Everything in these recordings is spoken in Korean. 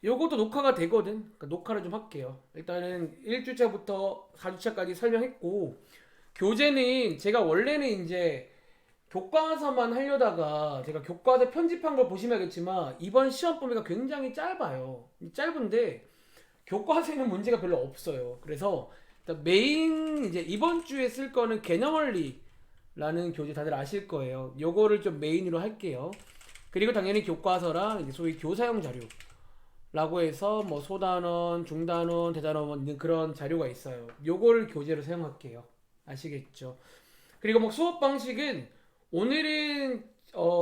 요것도 녹화가 되거든. 그러니까 녹화를 좀 할게요. 일단은 1주차부터 4주차까지 설명했고, 교재는 제가 원래는 이제 교과서만 하려다가 제가 교과서 편집한 걸 보시면 알겠지만 이번 시험 범위가 굉장히 짧아요. 짧은데 교과서에는 문제가 별로 없어요. 그래서 일단 메인 이제 이번 주에 쓸 거는 개념원리라는 교재 다들 아실 거예요. 요거를 좀 메인으로 할게요. 그리고 당연히 교과서랑 이제 소위 교사용 자료라고 해서 뭐 소단원, 중단원, 대단원 뭐 있는 그런 자료가 있어요. 요거를 교재로 사용할게요. 아시겠죠? 그리고 뭐 수업 방식은 오늘은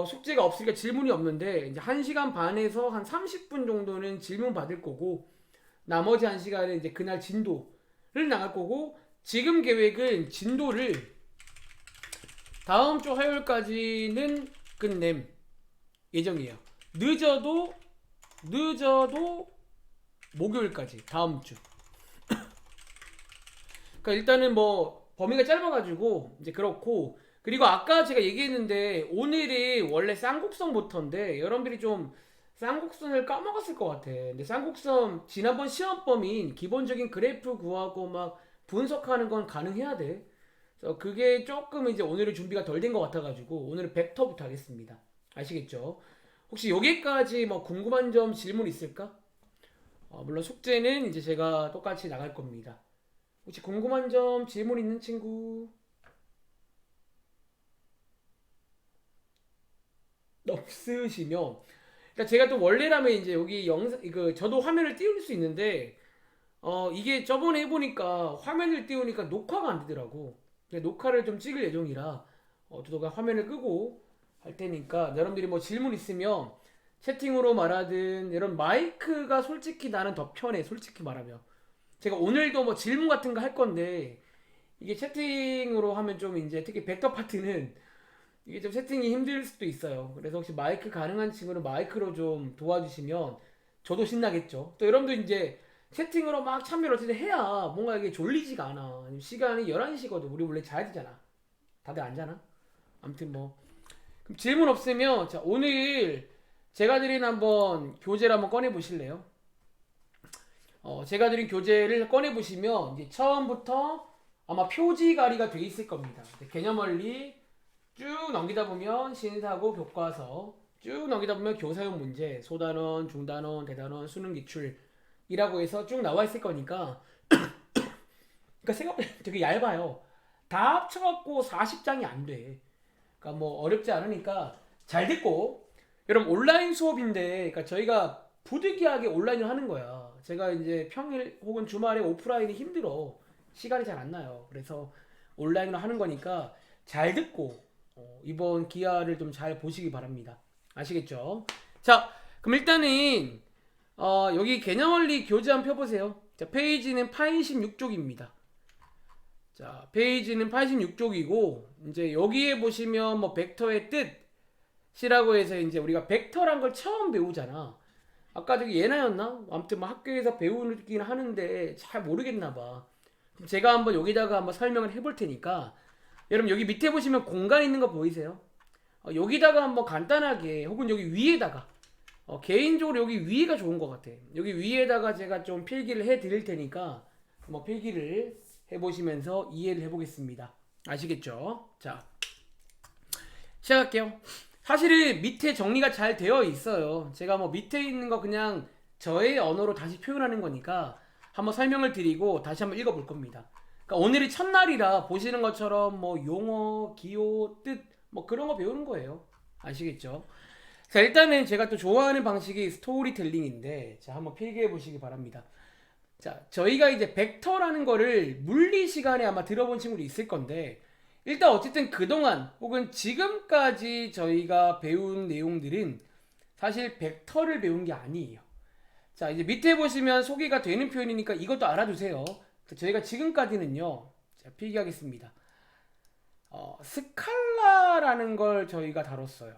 숙제가 없으니까 질문이 없는데 이제 1시간 반에서 한 30분 정도는 질문 받을 거고 나머지 1시간은 이제 그날 진도를 나갈 거고 지금 계획은 진도를 다음 주 화요일까지는 끝냄 예정이에요. 늦어도 목요일까지 다음 주. 그러니까 일단은 뭐 범위가 짧아가지고 이제 그렇고 그리고 아까 제가 얘기했는데 오늘이 원래 쌍곡선부터인데 여러분들이 좀 쌍곡선을 까먹었을 것 같아. 근데 쌍곡선 지난번 시험 범위인 기본적인 그래프 구하고 막 분석하는 건 가능해야 돼. 그래서 그게 조금 이제 오늘은 준비가 덜 된 것 같아가지고 오늘은 벡터부터 하겠습니다. 아시겠죠? 혹시 여기까지 뭐 궁금한 점 질문 있을까? 물론 숙제는 이제 제가 똑같이 나갈 겁니다. 혹시 궁금한 점 질문 있는 친구 없으시면 그러니까 제가 또 원래라면 이제 여기 영상 그 저도 화면을 띄울 수 있는데 이게 저번에 해보니까 화면을 띄우니까 녹화가 안 되더라고. 그래서 녹화를 좀 찍을 예정이라 저도 화면을 끄고 할 테니까 여러분들이 뭐 질문 있으면 채팅으로 말하든 이런 마이크가 솔직히 나는 더 편해 솔직히 말하면 제가 오늘도 뭐 질문 같은 거 할 건데 이게 채팅으로 하면 좀 이제 특히 벡터 파트는 이게 좀 세팅이 힘들 수도 있어요. 그래서 혹시 마이크 가능한 친구는 마이크로 좀 도와주시면 저도 신나겠죠. 또 여러분들 이제 채팅으로 막 참여를 어떻게 해야 뭔가 이게 졸리지가 않아. 시간이 11시거든. 우리 원래 자야 되잖아. 다들 안 자나? 아무튼 뭐. 그럼 질문 없으면 자, 오늘 제가 드린 한번 교재를 한번 꺼내 보실래요? 제가 드린 교재를 꺼내 보시면 이제 처음부터 아마 표지 가리가 돼 있을 겁니다. 개념 원리 쭉 넘기다 보면 신사고 교과서 쭉 넘기다 보면 교사용 문제 소단원 중단원 대단원 수능 기출이라고 해서 쭉 나와 있을 거니까 그러니까 생각보다 되게 얇아요. 다 합쳐갖고 40장이 안 돼. 그러니까 뭐 어렵지 않으니까 잘 듣고 여러분 온라인 수업인데 그러니까 저희가 부득이하게 온라인을 하는 거야. 제가 이제 평일 혹은 주말에 오프라인이 힘들어. 시간이 잘 안 나요. 그래서 온라인으로 하는 거니까 잘 듣고 이번 기아를 좀 잘 보시기 바랍니다. 아시겠죠? 자, 그럼 일단은 여기 개념원리 교재 한번 펴보세요. 자, 페이지는 86쪽입니다. 자, 페이지는 86쪽이고 이제 여기에 보시면 뭐 벡터의 뜻이라고 해서 이제 우리가 벡터란 걸 처음 배우잖아. 아까 저기 예나였나? 아무튼 뭐 학교에서 배우긴 하는데 잘 모르겠나 봐. 그럼 제가 한번 여기다가 한번 설명을 해볼 테니까 여러분 여기 밑에 보시면 공간 있는 거 보이세요? 여기다가 한번 간단하게 혹은 여기 위에다가 개인적으로 여기 위에가 좋은 것 같아. 여기 위에다가 제가 좀 필기를 해 드릴 테니까 뭐 필기를 해보시면서 이해를 해보겠습니다. 아시겠죠? 자, 시작할게요. 사실은 밑에 정리가 잘 되어 있어요. 제가 뭐 밑에 있는 거 그냥 저의 언어로 다시 표현하는 거니까 한번 설명을 드리고 다시 한번 읽어볼 겁니다. 그러니까 오늘이 첫날이라 보시는 것처럼 뭐 용어, 기호, 뜻 뭐 그런 거 배우는 거예요. 아시겠죠? 자, 일단은 제가 또 좋아하는 방식이 스토리텔링인데 자, 한번 필기해 보시기 바랍니다. 자, 저희가 이제 벡터라는 거를 물리 시간에 아마 들어본 친구도 있을 건데 일단 어쨌든 그동안 혹은 지금까지 저희가 배운 내용들은 사실 벡터를 배운 게 아니에요. 자, 이제 밑에 보시면 소개가 되는 표현이니까 이것도 알아두세요. 저희가 지금까지는요. 자, 필기하겠습니다. 스칼라라는 걸 저희가 다뤘어요.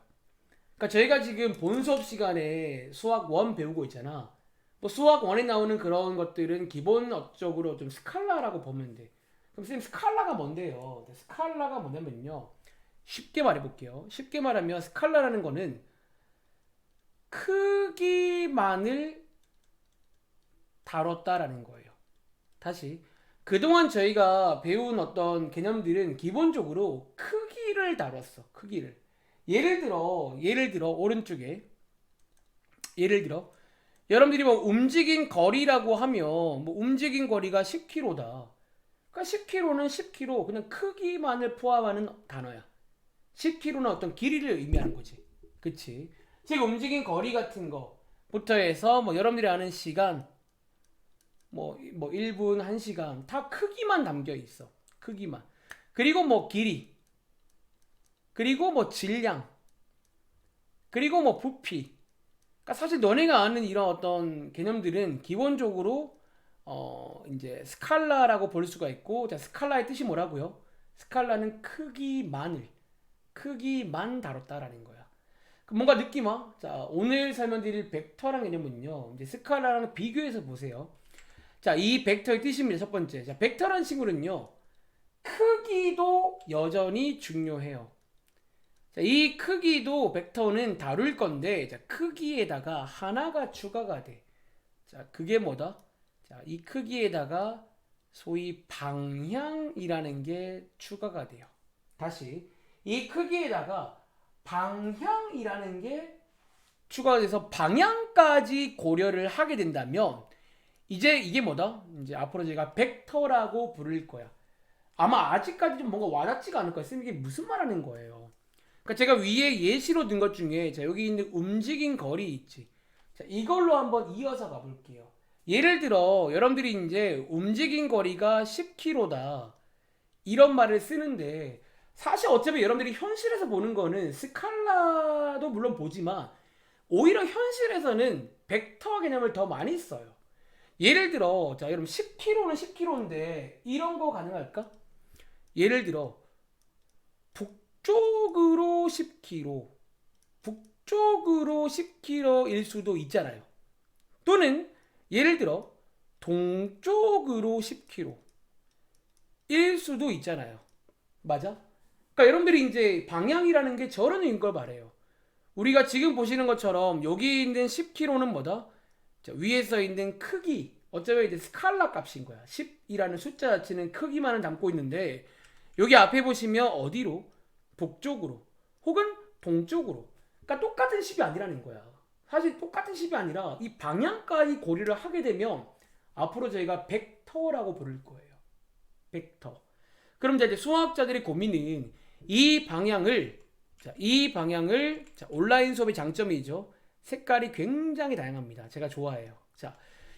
그러니까 저희가 지금 본 수업 시간에 수학 1 배우고 있잖아. 뭐 수학 1에 나오는 그런 것들은 기본적으로 좀 스칼라라고 보면 돼. 그럼 선생님 스칼라가 뭔데요? 스칼라가 뭐냐면요. 쉽게 말해볼게요. 쉽게 말하면 스칼라라는 거는 크기만을 다뤘다라는 거예요. 다시 그동안 저희가 배운 어떤 개념들은 기본적으로 크기를 다뤘어. 크기를. 예를 들어 오른쪽에 예를 들어 여러분들이 뭐 움직인 거리라고 하면 뭐 움직인 거리가 10km다. 그러니까 10km는 10km 그냥 크기만을 포함하는 단어야. 10km는 어떤 길이를 의미하는 거지. 그치? 즉 움직인 거리 같은 거부터 해서 뭐 여러분들이 아는 시간 뭐 1분, 1시간 다 크기만 담겨 있어. 크기만. 그리고 뭐 길이. 그리고 뭐 질량. 그리고 뭐 부피. 그러니까 사실 너네가 아는 이런 어떤 개념들은 기본적으로 이제 스칼라라고 볼 수가 있고, 자, 스칼라의 뜻이 뭐라고요? 스칼라는 크기만 다뤘다라는 거야. 뭔가 느낌 와? 자, 오늘 설명드릴 벡터라는 개념은요, 이제 스칼라랑 비교해서 보세요. 자, 이 벡터의 뜻입니다. 첫 번째. 자, 벡터라는 친구는요, 크기도 여전히 중요해요. 자, 이 크기도 벡터는 다룰 건데, 자, 크기에다가 하나가 추가가 돼. 자, 그게 뭐다? 자, 이 크기에다가 소위 방향이라는 게 추가가 돼요. 다시, 이 크기에다가 방향이라는 게 추가가 돼서 방향까지 고려를 하게 된다면, 이제 이게 뭐다? 이제 앞으로 제가 벡터라고 부를 거야. 아마 아직까지 좀 뭔가 와닿지가 않을 거야. 쌤 이게 무슨 말하는 거예요? 그러니까 제가 위에 예시로 든 것 중에 자 여기 있는 움직인 거리 있지. 자 이걸로 한번 이어서 가볼게요. 예를 들어 여러분들이 이제 움직인 거리가 10km다 이런 말을 쓰는데 사실 어차피 여러분들이 현실에서 보는 거는 스칼라도 물론 보지만 오히려 현실에서는 벡터 개념을 더 많이 써요. 예를 들어 자 여러분 10km는 10km인데 이런 거 가능할까? 예를 들어 북쪽으로 10km 북쪽으로 10km일 수도 있잖아요. 또는 예를 들어 동쪽으로 10km 일 수도 있잖아요. 맞아? 그러니까 여러분들이 이제 방향이라는 게 저런 의미인 걸 말해요. 우리가 지금 보시는 것처럼 여기 있는 10km는 뭐다? 자, 위에 써 있는 크기 어쩌면 이제 스칼라 값인 거야. 10이라는 숫자 자체는 크기만을 담고 있는데 여기 앞에 보시면 어디로? 북쪽으로 혹은 동쪽으로. 그러니까 똑같은 10이 아니라는 거야. 사실 똑같은 10이 아니라 이 방향까지 고려를 하게 되면 앞으로 저희가 벡터라고 부를 거예요. 벡터. 그럼 이제 수학자들의 고민은 이 방향을 온라인 수업의 장점이죠. 색깔이 굉장히 다양합니다. 제가 좋아해요. 자,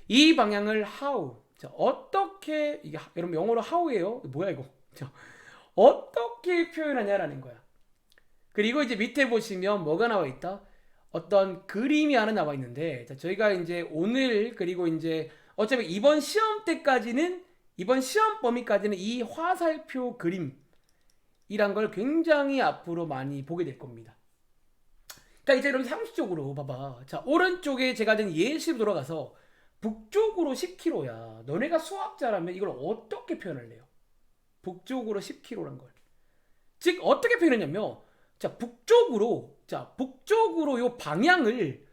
이 방향을 how. 자, 어떻게 이게 여러분 영어로 how예요? 뭐야 이거? 자, 어떻게 표현하냐라는 거야. 그리고 이제 밑에 보시면 뭐가 나와 있다? 어떤 그림이 하나 나와 있는데 자, 저희가 이제 오늘 그리고 이제 어차피 이번 시험 때까지는 이번 시험 범위까지는 이 화살표 그림이란 걸 굉장히 앞으로 많이 보게 될 겁니다. 자 이제 여러분 상식적으로 봐봐. 자 오른쪽에 제가 든 예시로 돌아가서 북쪽으로 10km야. 너네가 수학자라면 이걸 어떻게 표현할래요? 북쪽으로 10km란 걸. 즉 어떻게 표현했냐면 자 북쪽으로 요 방향을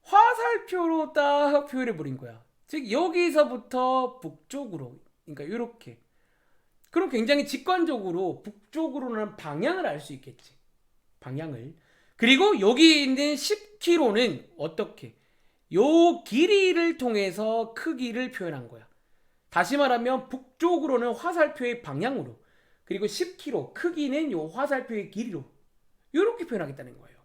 화살표로 딱 표현해 버린 거야. 즉 여기서부터 북쪽으로 그러니까 이렇게 그럼 굉장히 직관적으로 북쪽으로는 방향을 알 수 있겠지. 방향을. 그리고 여기 있는 10km는 어떻게? 요 길이를 통해서 크기를 표현한 거야. 다시 말하면 북쪽으로는 화살표의 방향으로 그리고 10km 크기는 요 화살표의 길이로 이렇게 표현하겠다는 거예요.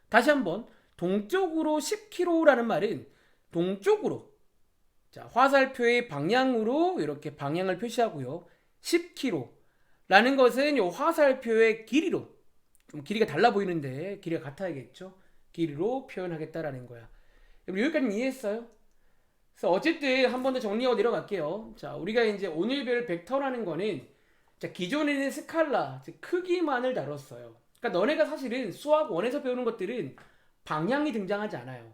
다시 한번 동쪽으로 10km라는 말은 동쪽으로 자 화살표의 방향으로 이렇게 방향을 표시하고요. 10km라는 것은 요 화살표의 길이로 좀 길이가 달라 보이는데 길이가 같아야겠죠. 길이로 표현하겠다라는 거야. 여기까지 이해했어요? 그래서 어쨌든 한 번 더 정리하고 내려갈게요. 자, 우리가 이제 오늘 배울 벡터라는 거는 자, 기존에는 스칼라, 즉 크기만을 다뤘어요. 그러니까 너네가 사실은 수학 1에서 배우는 것들은 방향이 등장하지 않아요.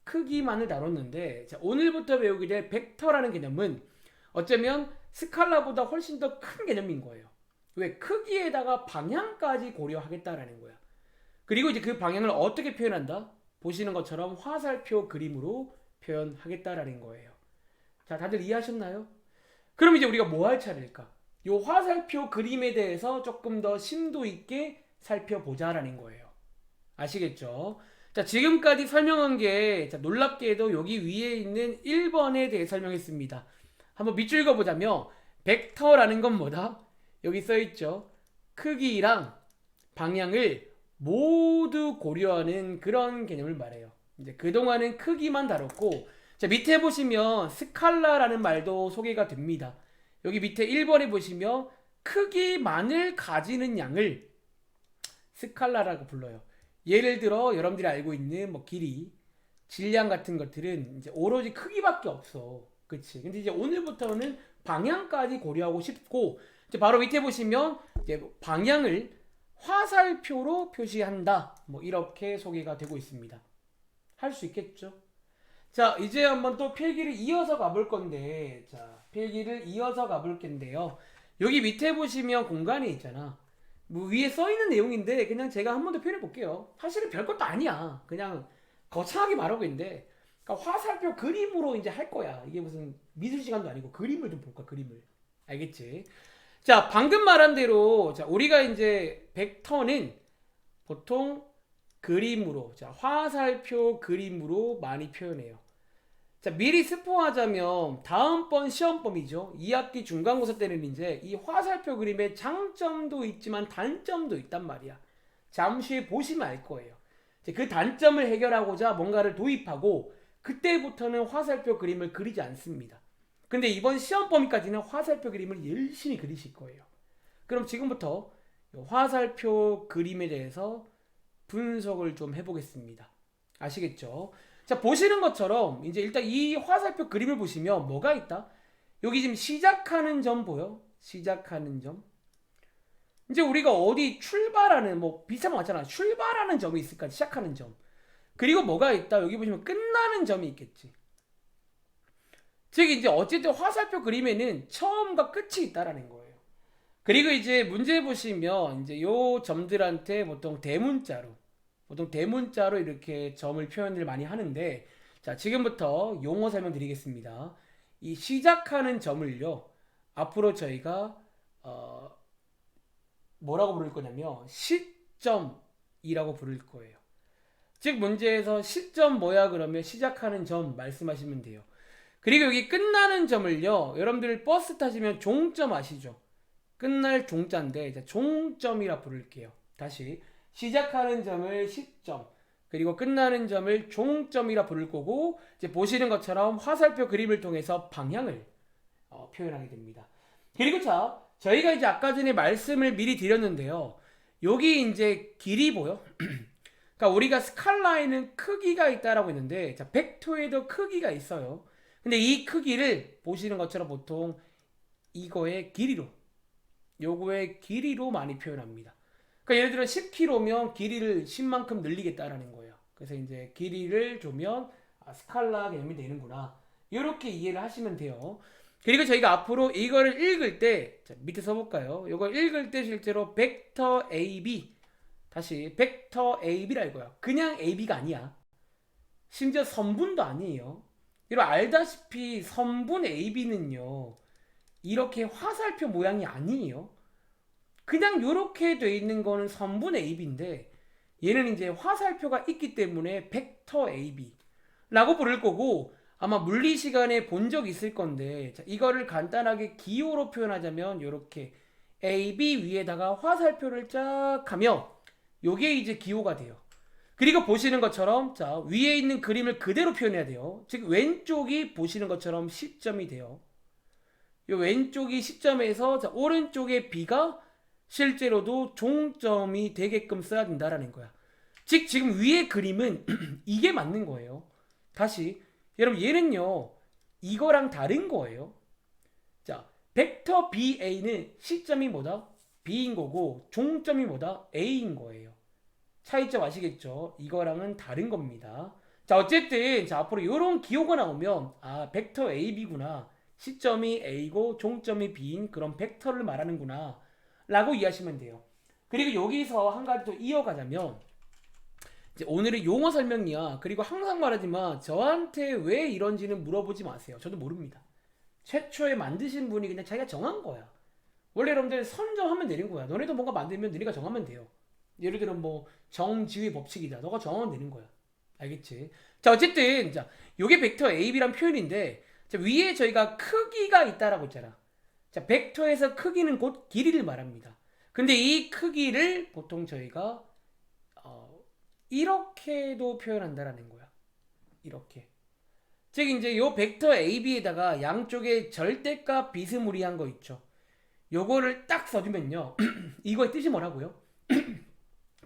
크기만을 다뤘는데 자, 오늘부터 배우게 될 벡터라는 개념은 어쩌면 스칼라보다 훨씬 더 큰 개념인 거예요. 왜? 크기에다가 방향까지 고려하겠다라는 거야. 그리고 이제 그 방향을 어떻게 표현한다? 보시는 것처럼 화살표 그림으로 표현하겠다라는 거예요. 자, 다들 이해하셨나요? 그럼 이제 우리가 뭐 할 차례일까? 요 화살표 그림에 대해서 조금 더 심도 있게 살펴보자라는 거예요. 아시겠죠? 자, 지금까지 설명한 게 자, 놀랍게도 여기 위에 있는 1번에 대해 설명했습니다. 한번 밑줄 읽어보자면 벡터라는 건 뭐다? 여기 써있죠. 크기랑 방향을 모두 고려하는 그런 개념을 말해요. 이제 그동안은 크기만 다뤘고, 자, 밑에 보시면 스칼라라는 말도 소개가 됩니다. 여기 밑에 1번에 보시면 크기만을 가지는 양을 스칼라라고 불러요. 예를 들어 여러분들이 알고 있는 뭐 길이, 질량 같은 것들은 이제 오로지 크기밖에 없어. 그치? 근데 이제 오늘부터는 방향까지 고려하고 싶고, 이제 바로 밑에 보시면 이제 방향을 화살표로 표시한다. 뭐 이렇게 소개가 되고 있습니다. 할 수 있겠죠? 자, 이제 한번 또 필기를 이어서 가볼 건데, 자, 필기를 이어서 가볼 건데요. 여기 밑에 보시면 공간이 있잖아. 뭐 위에 써 있는 내용인데 그냥 제가 한 번 더 표현해 볼게요. 사실은 별것도 아니야. 그냥 거창하게 말하고 있는데, 그러니까 화살표 그림으로 이제 할 거야. 이게 무슨 미술 시간도 아니고 그림을 좀 볼까, 그림을. 알겠지? 자, 방금 말한 대로 자, 우리가 이제 벡터는 보통 그림으로, 자, 화살표 그림으로 많이 표현해요. 자, 미리 스포하자면 다음번 시험범위죠. 2학기 중간고사 때는 이제 이 화살표 그림에 장점도 있지만 단점도 있단 말이야. 잠시 후에 보시면 알 거예요. 이제 그 단점을 해결하고자 뭔가를 도입하고 그때부터는 화살표 그림을 그리지 않습니다. 근데 이번 시험범위까지는 화살표 그림을 열심히 그리실 거예요. 그럼 지금부터 화살표 그림에 대해서 분석을 좀 해보겠습니다. 아시겠죠? 자, 보시는 것처럼 이제 일단 이 화살표 그림을 보시면 뭐가 있다? 여기 지금 시작하는 점 보여? 시작하는 점. 이제 우리가 어디 출발하는 뭐 비슷한 거 같잖아. 출발하는 점이 있을까? 시작하는 점. 그리고 뭐가 있다? 여기 보시면 끝나는 점이 있겠지. 즉 이제 어쨌든 화살표 그림에는 처음과 끝이 있다라는 거예요. 그리고 이제 문제 보시면 이제 요 점들한테 보통 대문자로 이렇게 점을 표현을 많이 하는데, 자, 지금부터 용어 설명드리겠습니다. 이 시작하는 점을요, 앞으로 저희가 뭐라고 부를 거냐면 시점이라고 부를 거예요. 즉 문제에서 시점 뭐야 그러면 시작하는 점 말씀하시면 돼요. 그리고 여기 끝나는 점을요, 여러분들 버스 타시면 종점 아시죠? 끝날 종자인데 종점이라 부를게요. 다시 시작하는 점을 시점, 그리고 끝나는 점을 종점이라 부를 거고, 이제 보시는 것처럼 화살표 그림을 통해서 방향을 표현하게 됩니다. 그리고 자, 저희가 이제 아까 전에 말씀을 미리 드렸는데요. 여기 이제 길이 보여? 그러니까 우리가 스칼라에는 크기가 있다라고 했는데, 자, 벡터에도 크기가 있어요. 근데 이 크기를 보시는 것처럼 보통 이거의 길이로, 요거의 길이로 많이 표현합니다. 그러니까 예를 들어 10km면 길이를 10만큼 늘리겠다라는 거예요. 그래서 이제 길이를 주면 스칼라 개념이 되는구나. 이렇게 이해를 하시면 돼요. 그리고 저희가 앞으로 이거를 읽을 때, 자, 밑에 써볼까요? 이걸 읽을 때 실제로 벡터 AB, 다시 벡터 AB라 이거야. 그냥 AB가 아니야. 심지어 선분도 아니에요. 여러분 알다시피 선분 AB는요, 이렇게 화살표 모양이 아니에요. 그냥 이렇게 돼 있는 거는 선분 AB인데, 얘는 이제 화살표가 있기 때문에 벡터 AB라고 부를 거고, 아마 물리 시간에 본 적 있을 건데, 자, 이거를 간단하게 기호로 표현하자면 이렇게 AB 위에다가 화살표를 쫙 하면 요게 이제 기호가 돼요. 그리고 보시는 것처럼 자, 위에 있는 그림을 그대로 표현해야 돼요. 즉 왼쪽이 보시는 것처럼 시점이 돼요. 요 왼쪽이 시점에서 자, 오른쪽의 B가 실제로도 종점이 되게끔 써야 된다라는 거야. 즉 지금 위에 그림은 이게 맞는 거예요. 다시 여러분 얘는요, 이거랑 다른 거예요. 자, 벡터 BA는 시점이 뭐다? B인 거고 종점이 뭐다? A인 거예요. 차이점 아시겠죠? 이거랑은 다른 겁니다. 자, 어쨌든 자, 앞으로 이런 기호가 나오면 아, 벡터 AB구나. 시점이 A고 종점이 B인 그런 벡터를 말하는구나 라고 이해하시면 돼요. 그리고 여기서 한 가지 더 이어가자면, 이제 오늘은 용어 설명이야. 그리고 항상 말하지만 저한테 왜 이런지는 물어보지 마세요. 저도 모릅니다. 최초에 만드신 분이 그냥 자기가 정한 거야. 원래 여러분들 선정하면 되는 거야. 너네도 뭔가 만들면 너네가 정하면 돼요. 예를 들어 뭐 정지의 법칙이다. 너가 정하면 되는 거야. 알겠지? 자, 어쨌든 자, 요게 벡터 AB란 표현인데 자, 위에 저희가 크기가 있다라고 했잖아. 자, 벡터에서 크기는 곧 길이를 말합니다. 근데 이 크기를 보통 저희가 이렇게도 표현한다라는 거야. 이렇게. 즉 이제 요 벡터 AB에다가 양쪽에 절대값 비스무리한 거 있죠. 요거를 딱 써주면요. 이거의 뜻이 뭐라고요?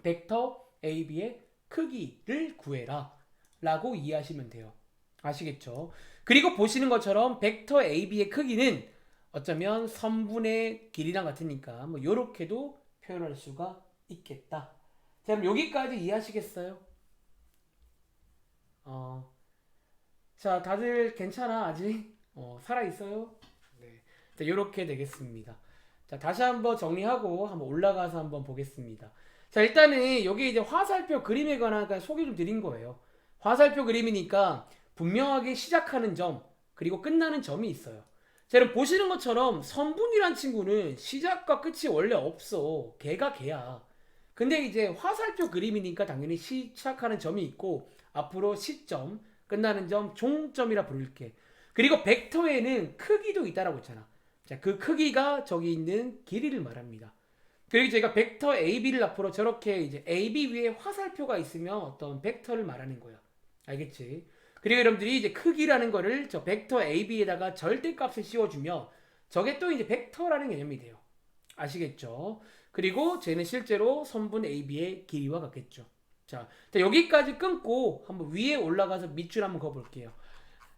벡터 AB의 크기를 구해라 라고 이해하시면 돼요. 아시겠죠? 그리고 보시는 것처럼 벡터 AB의 크기는 어쩌면 선분의 길이랑 같으니까 뭐 요렇게도 표현할 수가 있겠다. 자, 그럼 여기까지 이해하시겠어요? 자, 다들 괜찮아 아직? 살아있어요? 네. 자, 요렇게 되겠습니다. 자, 다시 한번 정리하고 한번 올라가서 한번 보겠습니다. 자, 일단은 여기 이제 화살표 그림에 관한 소개 좀 드린 거예요. 화살표 그림이니까 분명하게 시작하는 점 그리고 끝나는 점이 있어요. 자, 여러분 보시는 것처럼 선분이란 친구는 시작과 끝이 원래 없어. 걔가 걔야. 근데 이제 화살표 그림이니까 당연히 시작하는 점이 있고 앞으로 시점, 끝나는 점, 종점이라 부를게. 그리고 벡터에는 크기도 있다라고 했잖아. 자, 그 크기가 저기 있는 길이를 말합니다. 그리고 제가 벡터 AB를 앞으로 저렇게 이제 AB 위에 화살표가 있으면 어떤 벡터를 말하는 거야. 알겠지? 그리고 여러분들이 이제 크기라는 거를 저 벡터 AB에다가 절대값을 씌워주면 저게 또 이제 벡터라는 개념이 돼요. 아시겠죠? 그리고 쟤는 실제로 선분 AB의 길이와 같겠죠. 자, 여기까지 끊고 한번 위에 올라가서 밑줄 한번 그어볼게요.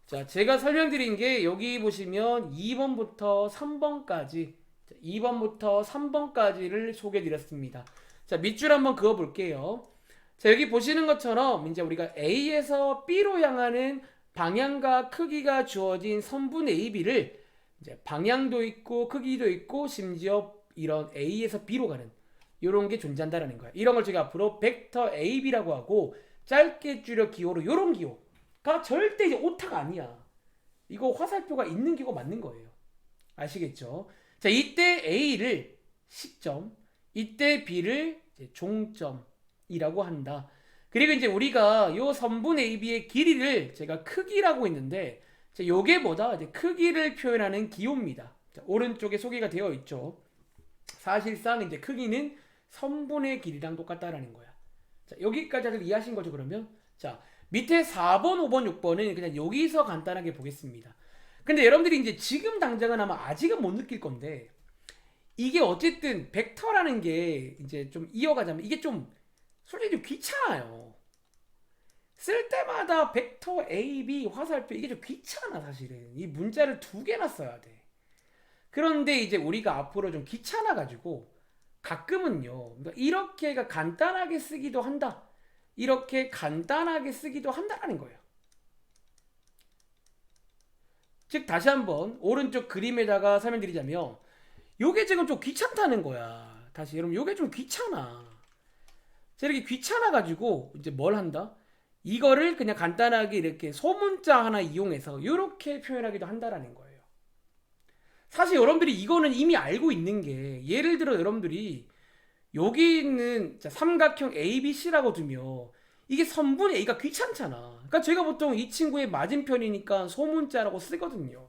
자, 제가 설명드린 게 여기 보시면 2번부터 3번까지 2번부터 3번까지를 소개드렸습니다. 자, 밑줄 한번 그어볼게요. 자, 여기 보시는 것처럼 이제 우리가 A에서 B로 향하는 방향과 크기가 주어진 선분 AB를 이제 방향도 있고 크기도 있고 심지어 이런 A에서 B로 가는 이런 게 존재한다라는 거야. 이런 걸 제가 앞으로 벡터 AB라고 하고 짧게 줄여 기호로 이런 기호가 절대 이제 오타가 아니야. 이거 화살표가 있는 기호 맞는 거예요. 아시겠죠? 자, 이때 A를 시점, 이때 B를 이제 종점이라고 한다. 그리고 이제 우리가 요 선분 AB의 길이를 제가 크기라고 했는데, 자, 요게 뭐다? 이제 크기를 표현하는 기호입니다. 자, 오른쪽에 소개가 되어 있죠. 사실상 이제 크기는 선분의 길이랑 똑같다라는 거야. 자, 여기까지 다들 이해하신 거죠, 그러면? 자, 밑에 4번, 5번, 6번은 그냥 여기서 간단하게 보겠습니다. 근데 여러분들이 이제 지금 당장은 아마 아직은 못 느낄 건데, 이게 어쨌든 벡터라는 게 이제 좀 이어가자면 이게 좀 솔직히 좀 귀찮아요. 쓸 때마다 벡터 A, B, 화살표 이게 좀 귀찮아 사실은. 이 문자를 2개나 써야 돼. 그런데 이제 우리가 앞으로 좀 귀찮아가지고 가끔은요, 그러니까 이렇게가 간단하게 쓰기도 한다. 이렇게 간단하게 쓰기도 한다는 거예요. 즉 다시 한번 오른쪽 그림에다가 설명드리자면 요게 지금 좀 귀찮다는 거야. 다시 여러분 요게 좀 귀찮아. 자, 이렇게 귀찮아가지고 이제 뭘 한다? 이거를 그냥 간단하게 이렇게 소문자 하나 이용해서 이렇게 표현하기도 한다라는 거예요. 사실 여러분들이 이거는 이미 알고 있는 게 예를 들어 여러분들이 여기 있는 삼각형 ABC라고 두면 이게 선분 A가 귀찮잖아. 그러니까 제가 보통 이 친구의 맞은편이니까 소문자라고 쓰거든요.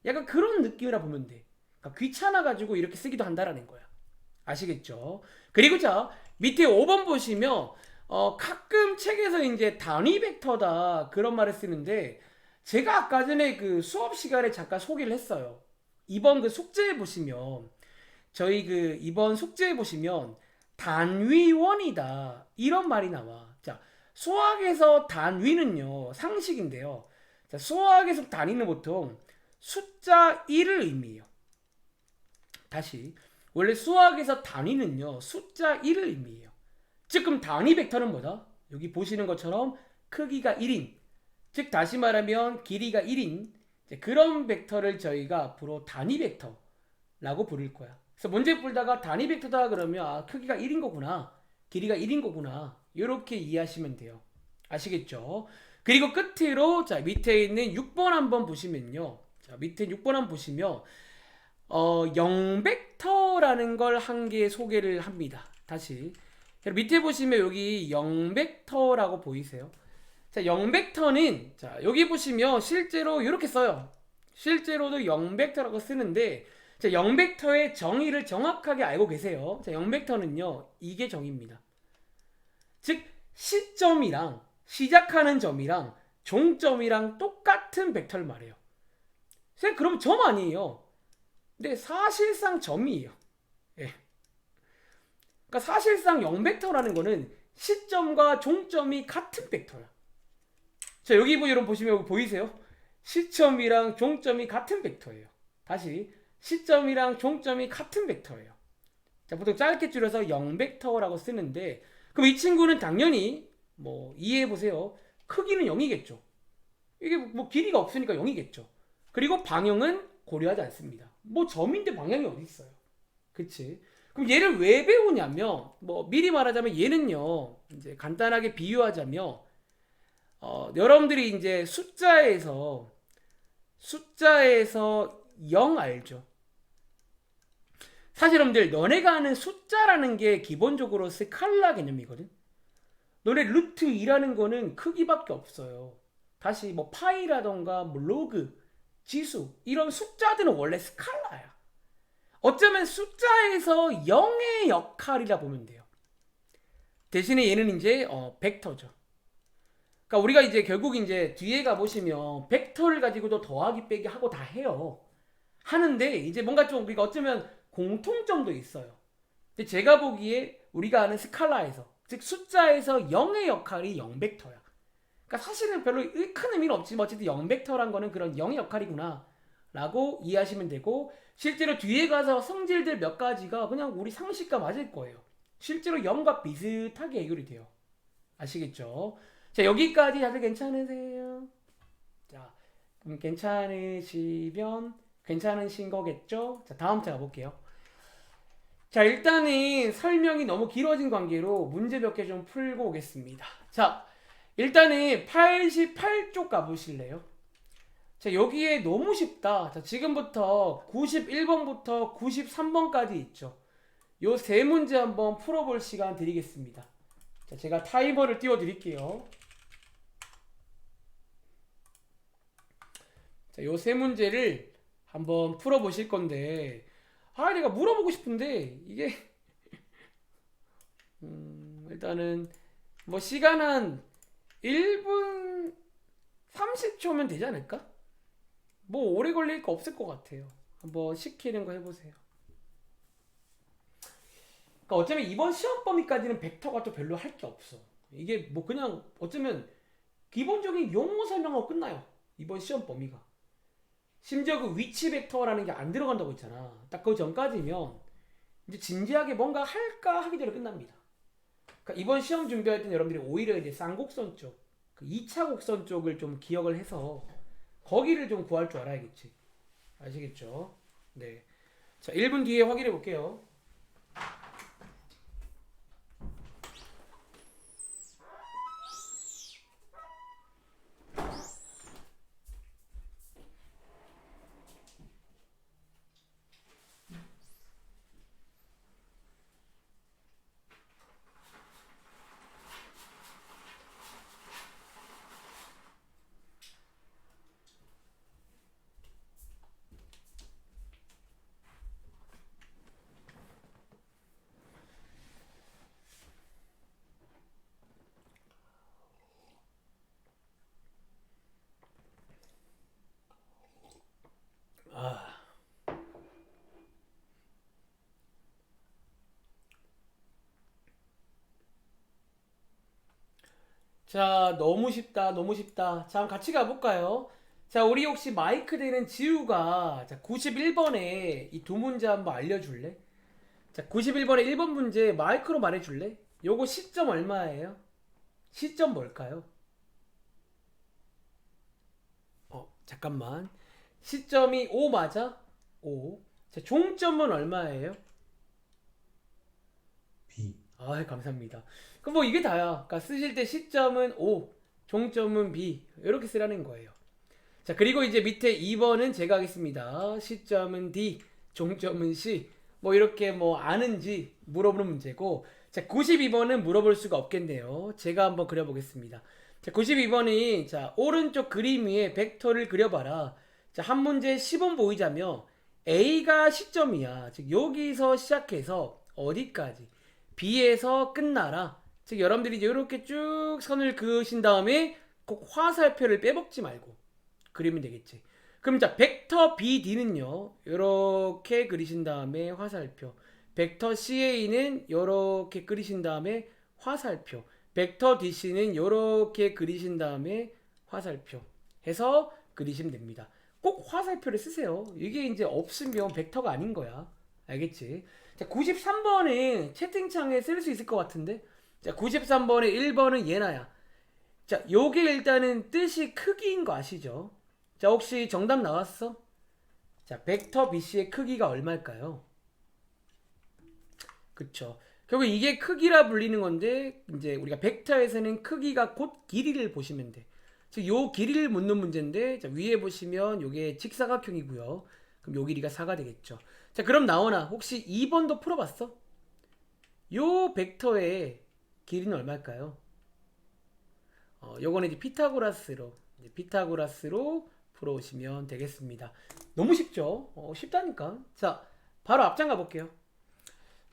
약간 그런 느낌이라 보면 돼. 그러니까 귀찮아가지고 이렇게 쓰기도 한다라는 거야. 아시겠죠? 그리고 자 밑에 5번 보시면 가끔 책에서 이제 단위 벡터다 그런 말을 쓰는데 제가 아까 전에 그 수업 시간에 잠깐 소개를 했어요. 이번 그 숙제에 보시면 저희 그 이번 숙제에 보시면 단위원이다 이런 말이 나와. 자, 수학에서 단위는요 상식인데요. 자, 수학에서 단위는 보통 숫자 1을 의미해요. 다시 원래 수학에서 단위는요 숫자 1을 의미해요. 즉 그럼 단위 벡터는 뭐다? 여기 보시는 것처럼 크기가 1인 즉 다시 말하면 길이가 1인 그런 벡터를 저희가 앞으로 단위 벡터라고 부를 거야. 그래서 문제 풀다가 단위 벡터다 그러면 아 크기가 1인 거구나 길이가 1인 거구나 이렇게 이해하시면 돼요. 아시겠죠? 그리고 끝으로 자 밑에 있는 6번 한번 보시면요 자, 밑에 6번 한번 보시면 0벡터라는 걸 한 개 소개를 합니다. 다시 밑에 보시면 여기 0벡터라고 보이세요? 자, 0벡터는 자, 여기 보시면 실제로 이렇게 써요. 실제로도 0벡터라고 쓰는데 자, 0벡터의 정의를 정확하게 알고 계세요. 자, 0벡터는요. 이게 정의입니다. 즉 시점이랑 시작하는 점이랑 종점이랑 똑같은 벡터를 말해요. 선생님 그럼 점 아니에요. 근데 사실상 점이에요. 예. 그러니까 사실상 0벡터라는 거는 시점과 종점이 같은 벡터야. 자, 여기 여러분 보시면 여기 보이세요? 시점이랑 종점이 같은 벡터예요. 다시 시점이랑 종점이 같은 벡터예요. 자, 보통 짧게 줄여서 0벡터라고 쓰는데 그럼 이 친구는 당연히 뭐 이해해 보세요. 크기는 0이겠죠. 이게 뭐 길이가 없으니까 0이겠죠. 그리고 방향은 고려하지 않습니다. 뭐 점인데 방향이 어디 있어요? 그치? 그럼 얘를 왜 배우냐면 뭐 미리 말하자면 얘는요. 이제 간단하게 비유하자면 여러분들이 이제 숫자에서 0 알죠? 사실 여러분들 너네가 아는 숫자라는 게 기본적으로 스칼라 개념이거든. 너네 루트 2라는 거는 크기밖에 없어요. 다시 뭐 파이라던가 뭐 로그, 지수 이런 숫자들은 원래 스칼라야. 어쩌면 숫자에서 0의 역할이라 보면 돼요. 대신에 얘는 이제 벡터죠. 그러니까 우리가 이제 결국 이제 뒤에 가 보시면 벡터를 가지고도 더하기 빼기 하고 다 해요. 하는데 이제 뭔가 좀 우리가 어쩌면 공통점도 있어요. 근데 제가 보기에 우리가 아는 스칼라에서 즉 숫자에서 0의 역할이 0벡터야. 그러니까 사실은 별로 큰 의미는 없지만 어쨌든 0벡터란 거는 그런 0의 역할이구나 라고 이해하시면 되고 실제로 뒤에 가서 성질들 몇 가지가 그냥 우리 상식과 맞을 거예요. 실제로 0과 비슷하게 해결이 돼요. 아시겠죠? 자, 여기까지 다들 괜찮으세요? 자, 그럼 괜찮으신 거겠죠? 자, 다음 자 가볼게요. 자, 일단은 설명이 너무 길어진 관계로 문제 몇 개 좀 풀고 오겠습니다. 자, 일단은 88쪽 가보실래요? 자, 여기에 너무 쉽다. 자, 지금부터 91번부터 93번까지 있죠. 요 세 문제 한번 풀어볼 시간 드리겠습니다. 자, 제가 타이머를 띄워 드릴게요. 자, 요 세 문제를 한번 풀어보실 건데, 내가 물어보고 싶은데, 이게, 일단은, 뭐, 시간 한 1분 30초면 되지 않을까? 뭐, 오래 걸릴 거 없을 것 같아요. 한번 시키는 거 해보세요. 그러니까 어쩌면 이번 시험 범위까지는 벡터가 또 별로 할 게 없어. 이게 뭐 그냥 어쩌면 기본적인 용어 설명하고 끝나요. 이번 시험 범위가. 심지어 그 위치 벡터라는 게 안 들어간다고 했잖아. 딱 그 전까지면 이제 진지하게 뭔가 할까 하기 전에 끝납니다. 그러니까 이번 시험 준비할 때는 여러분들이 오히려 이제 쌍곡선 쪽, 그 2차 곡선 쪽을 좀 기억을 해서 거기를 좀 구할 줄 알아야겠지. 아시겠죠? 네. 자, 1분 뒤에 확인해 볼게요. 자, 너무 쉽다, 너무 쉽다. 자, 같이 가볼까요? 자, 우리 혹시 마이크 되는 지우가 자, 91번에 이 두 문제 한번 알려줄래? 자, 91번에 1번 문제 마이크로 말해줄래? 요거 시점 얼마예요? 시점 뭘까요? 잠깐만. 시점이 5 맞아? 5. 자, 종점은 얼마예요? B. 감사합니다. 그럼 뭐 이게 다야. 그러니까 쓰실 때 시점은 O, 종점은 B. 이렇게 쓰라는 거예요. 자, 그리고 이제 밑에 2번은 제가 하겠습니다. 시점은 D, 종점은 C. 뭐 이렇게 뭐 아는지 물어보는 문제고. 자, 92번은 물어볼 수가 없겠네요. 제가 한번 그려보겠습니다. 자, 92번이 자, 오른쪽 그림 위에 벡터를 그려봐라. 자, 한 문제 10원 보이자며 A가 시점이야. 즉 여기서 시작해서 어디까지? B에서 끝나라. 즉 여러분들이 이제 이렇게 쭉 선을 그으신 다음에 꼭 화살표를 빼먹지 말고 그리면 되겠지. 그럼 자, 벡터 BD는요. 이렇게 그리신 다음에 화살표. 벡터 CA는 이렇게 그리신 다음에 화살표. 벡터 DC는 이렇게 그리신 다음에 화살표 해서 그리시면 됩니다. 꼭 화살표를 쓰세요. 이게 이제 없으면 벡터가 아닌 거야. 알겠지? 자, 93번은 채팅창에 쓸 수 있을 것 같은데. 자, 93번에 1번은 예나야. 자, 요게 일단은 뜻이 크기인 거 아시죠? 자, 혹시 정답 나왔어? 자, 벡터 BC의 크기가 얼마일까요? 그쵸. 결국 이게 크기라 불리는 건데, 이제 우리가 벡터에서는 크기가 곧 길이를 보시면 돼. 즉, 요 길이를 묻는 문제인데, 자, 위에 보시면 요게 직사각형이고요. 그럼 요 길이가 4가 되겠죠. 자, 그럼 나오나? 혹시 2번도 풀어봤어? 요 벡터의 길이는 얼마일까요? 요거는 이제 피타고라스로 풀어오시면 되겠습니다. 너무 쉽죠? 쉽다니까. 자, 바로 앞장 가볼게요.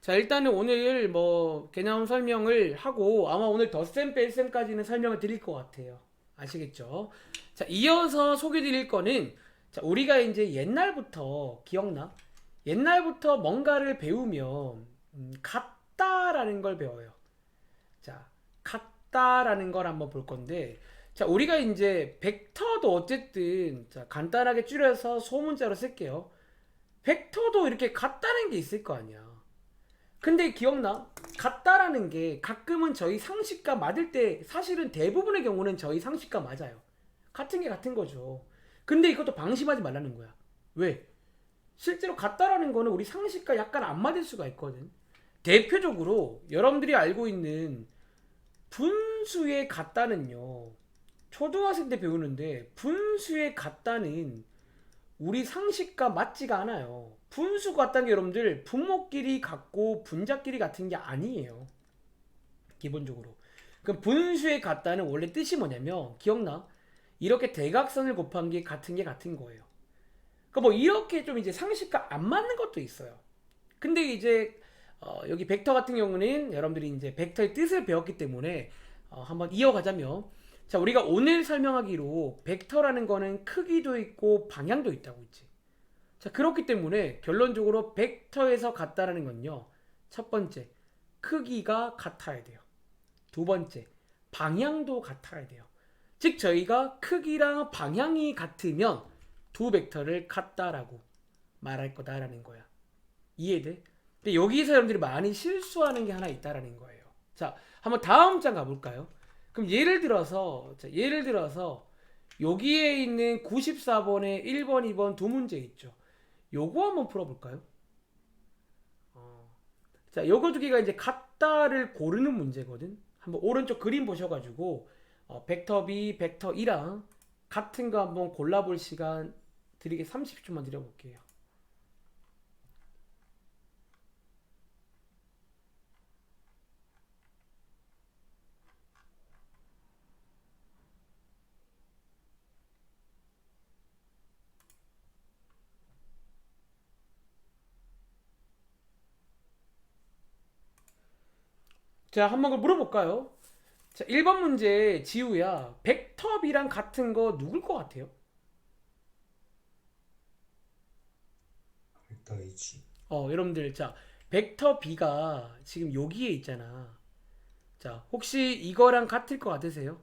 자, 일단은 오늘 뭐 개념 설명을 하고 아마 오늘 덧셈 뺄셈까지는 설명을 드릴 것 같아요. 아시겠죠? 자, 이어서 소개드릴 거는 자, 우리가 이제 옛날부터 기억나? 옛날부터 뭔가를 배우면 같다라는 걸 배워요. 자, 같다라는 걸 한번 볼 건데 자, 우리가 이제 벡터도 어쨌든 자, 간단하게 줄여서 소문자로 쓸게요. 벡터도 이렇게 같다는 게 있을 거 아니야. 근데 기억나? 같다라는 게 가끔은 저희 상식과 맞을 때 사실은 대부분의 경우는 저희 상식과 맞아요. 같은 게 같은 거죠. 근데 이것도 방심하지 말라는 거야. 왜? 실제로 같다라는 거는 우리 상식과 약간 안 맞을 수가 있거든. 대표적으로 여러분들이 알고 있는 분수의 같다는요. 초등학생 때 배우는데 분수의 같다는 우리 상식과 맞지가 않아요. 분수 같다는 게 여러분들 분모끼리 같고 분자끼리 같은 게 아니에요. 기본적으로. 그럼 분수의 같다는 원래 뜻이 뭐냐면 기억나? 이렇게 대각선을 곱한 게 같은 게 같은 거예요. 그러니까 뭐 이렇게 좀 이제 상식과 안 맞는 것도 있어요. 근데 이제 여기 벡터 같은 경우는 여러분들이 이제 벡터의 뜻을 배웠기 때문에 한번 이어가자면 자, 우리가 오늘 설명하기로 벡터라는 거는 크기도 있고 방향도 있다고 했지. 자, 그렇기 때문에 결론적으로 벡터에서 같다라는 건요. 첫 번째, 크기가 같아야 돼요. 두 번째, 방향도 같아야 돼요. 즉 저희가 크기랑 방향이 같으면 두 벡터를 같다라고 말할 거다라는 거야. 이해돼? 근데 여기서 여러분들이 많이 실수하는 게 하나 있다라는 거예요. 자, 한번 다음 장 가볼까요? 그럼 예를 들어서 여기에 있는 94번에 1번, 2번 두 문제 있죠. 요거 한번 풀어볼까요? 자, 요거 두 개가 이제 같다를 고르는 문제거든. 한번 오른쪽 그림 보셔가지고 벡터 B, 벡터 E랑 같은 거 한번 골라볼 시간 드리게 30초만 드려볼게요. 자, 한번 물어볼까요? 자, 1번 문제 지우야. 벡터 B랑 같은 거 누굴 것 같아요? 벡터 H. 여러분들 자, 벡터 B가 지금 여기에 있잖아. 자, 혹시 이거랑 같을 것 같으세요?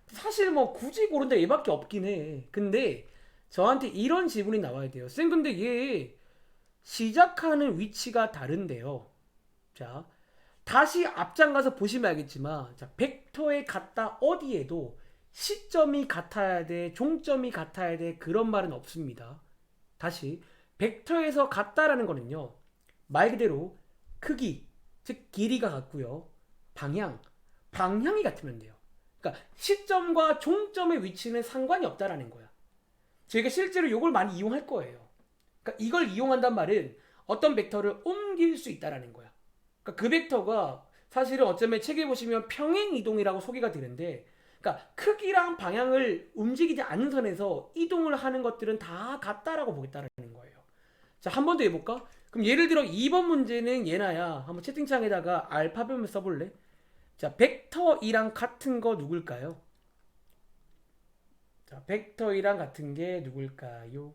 사실 뭐 굳이 고른다 얘밖에 없긴 해. 근데 저한테 이런 질문이 나와야 돼요. 쌤, 근데 얘 시작하는 위치가 다른데요. 자, 다시 앞장 가서 보시면 알겠지만, 자, 벡터에 같다 어디에도 시점이 같아야 돼, 종점이 같아야 돼, 그런 말은 없습니다. 다시, 벡터에서 같다라는 거는요, 말 그대로 크기, 즉 길이가 같고요, 방향이 같으면 돼요. 그러니까 시점과 종점의 위치는 상관이 없다라는 거야. 저희가 실제로 이걸 많이 이용할 거예요. 그러니까 이걸 이용한단 말은 어떤 벡터를 옮길 수 있다라는 거야. 그러니까 그 벡터가 사실은 어쩌면 책에 보시면 평행 이동이라고 소개가 되는데, 그러니까 크기랑 방향을 움직이지 않는 선에서 이동을 하는 것들은 다 같다라고 보겠다는 거예요. 자, 한 번 더 해볼까? 그럼 예를 들어 2번 문제는 얘나야. 한번 채팅창에다가 알파벳을 써볼래? 자, 벡터 2랑 같은 거 누굴까요? 자, 벡터 2랑 같은 게 누굴까요?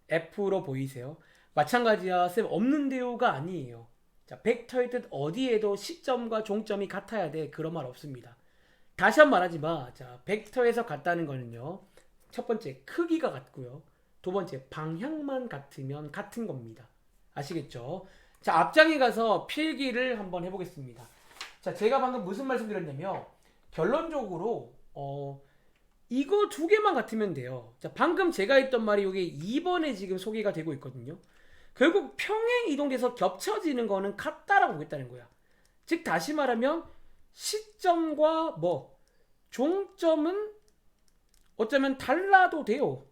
F로 보이세요? 마찬가지야. 쌤 없는데요가 아니에요. 자, 벡터의 뜻 어디에도 시점과 종점이 같아야 돼. 그런 말 없습니다. 다시 한 번 말하지 마. 자, 벡터에서 같다는 거는요. 첫 번째 크기가 같고요. 두 번째 방향만 같으면 같은 겁니다. 아시겠죠? 자, 앞장에 가서 필기를 한번 해보겠습니다. 자, 제가 방금 무슨 말씀드렸냐면 결론적으로 이거 두 개만 같으면 돼요. 자, 방금 제가 했던 말이 이게 2번에 지금 소개가 되고 있거든요. 결국 평행 이동돼서 겹쳐지는 거는 같다라고 보겠다는 거야. 즉 다시 말하면 시점과 종점은 어쩌면 달라도 돼요.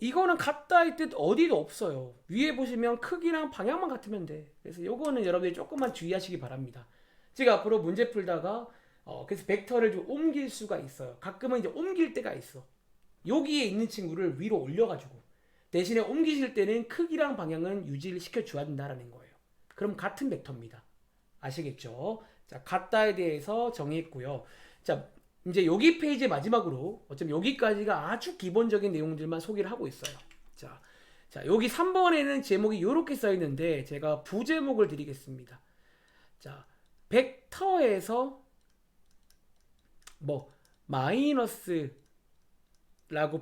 이거는 같다의 뜻 어디도 없어요. 위에 보시면 크기랑 방향만 같으면 돼. 그래서 요거는 여러분들이 조금만 주의하시기 바랍니다. 제가 앞으로 문제 풀다가 그래서 벡터를 좀 옮길 수가 있어요. 가끔은 이제 옮길 때가 있어. 여기에 있는 친구를 위로 올려가지고 대신에 옮기실 때는 크기랑 방향은 유지를 시켜줘야 된다라는 거예요. 그럼 같은 벡터입니다. 아시겠죠? 자, 같다에 대해서 정의했고요. 자, 이제 여기 페이지 마지막으로 어쩌면 여기까지가 아주 기본적인 내용들만 소개를 하고 있어요. 자, 여기 3번에는 제목이 이렇게 써 있는데 제가 부제목을 드리겠습니다. 자, 벡터에서 마이너스라고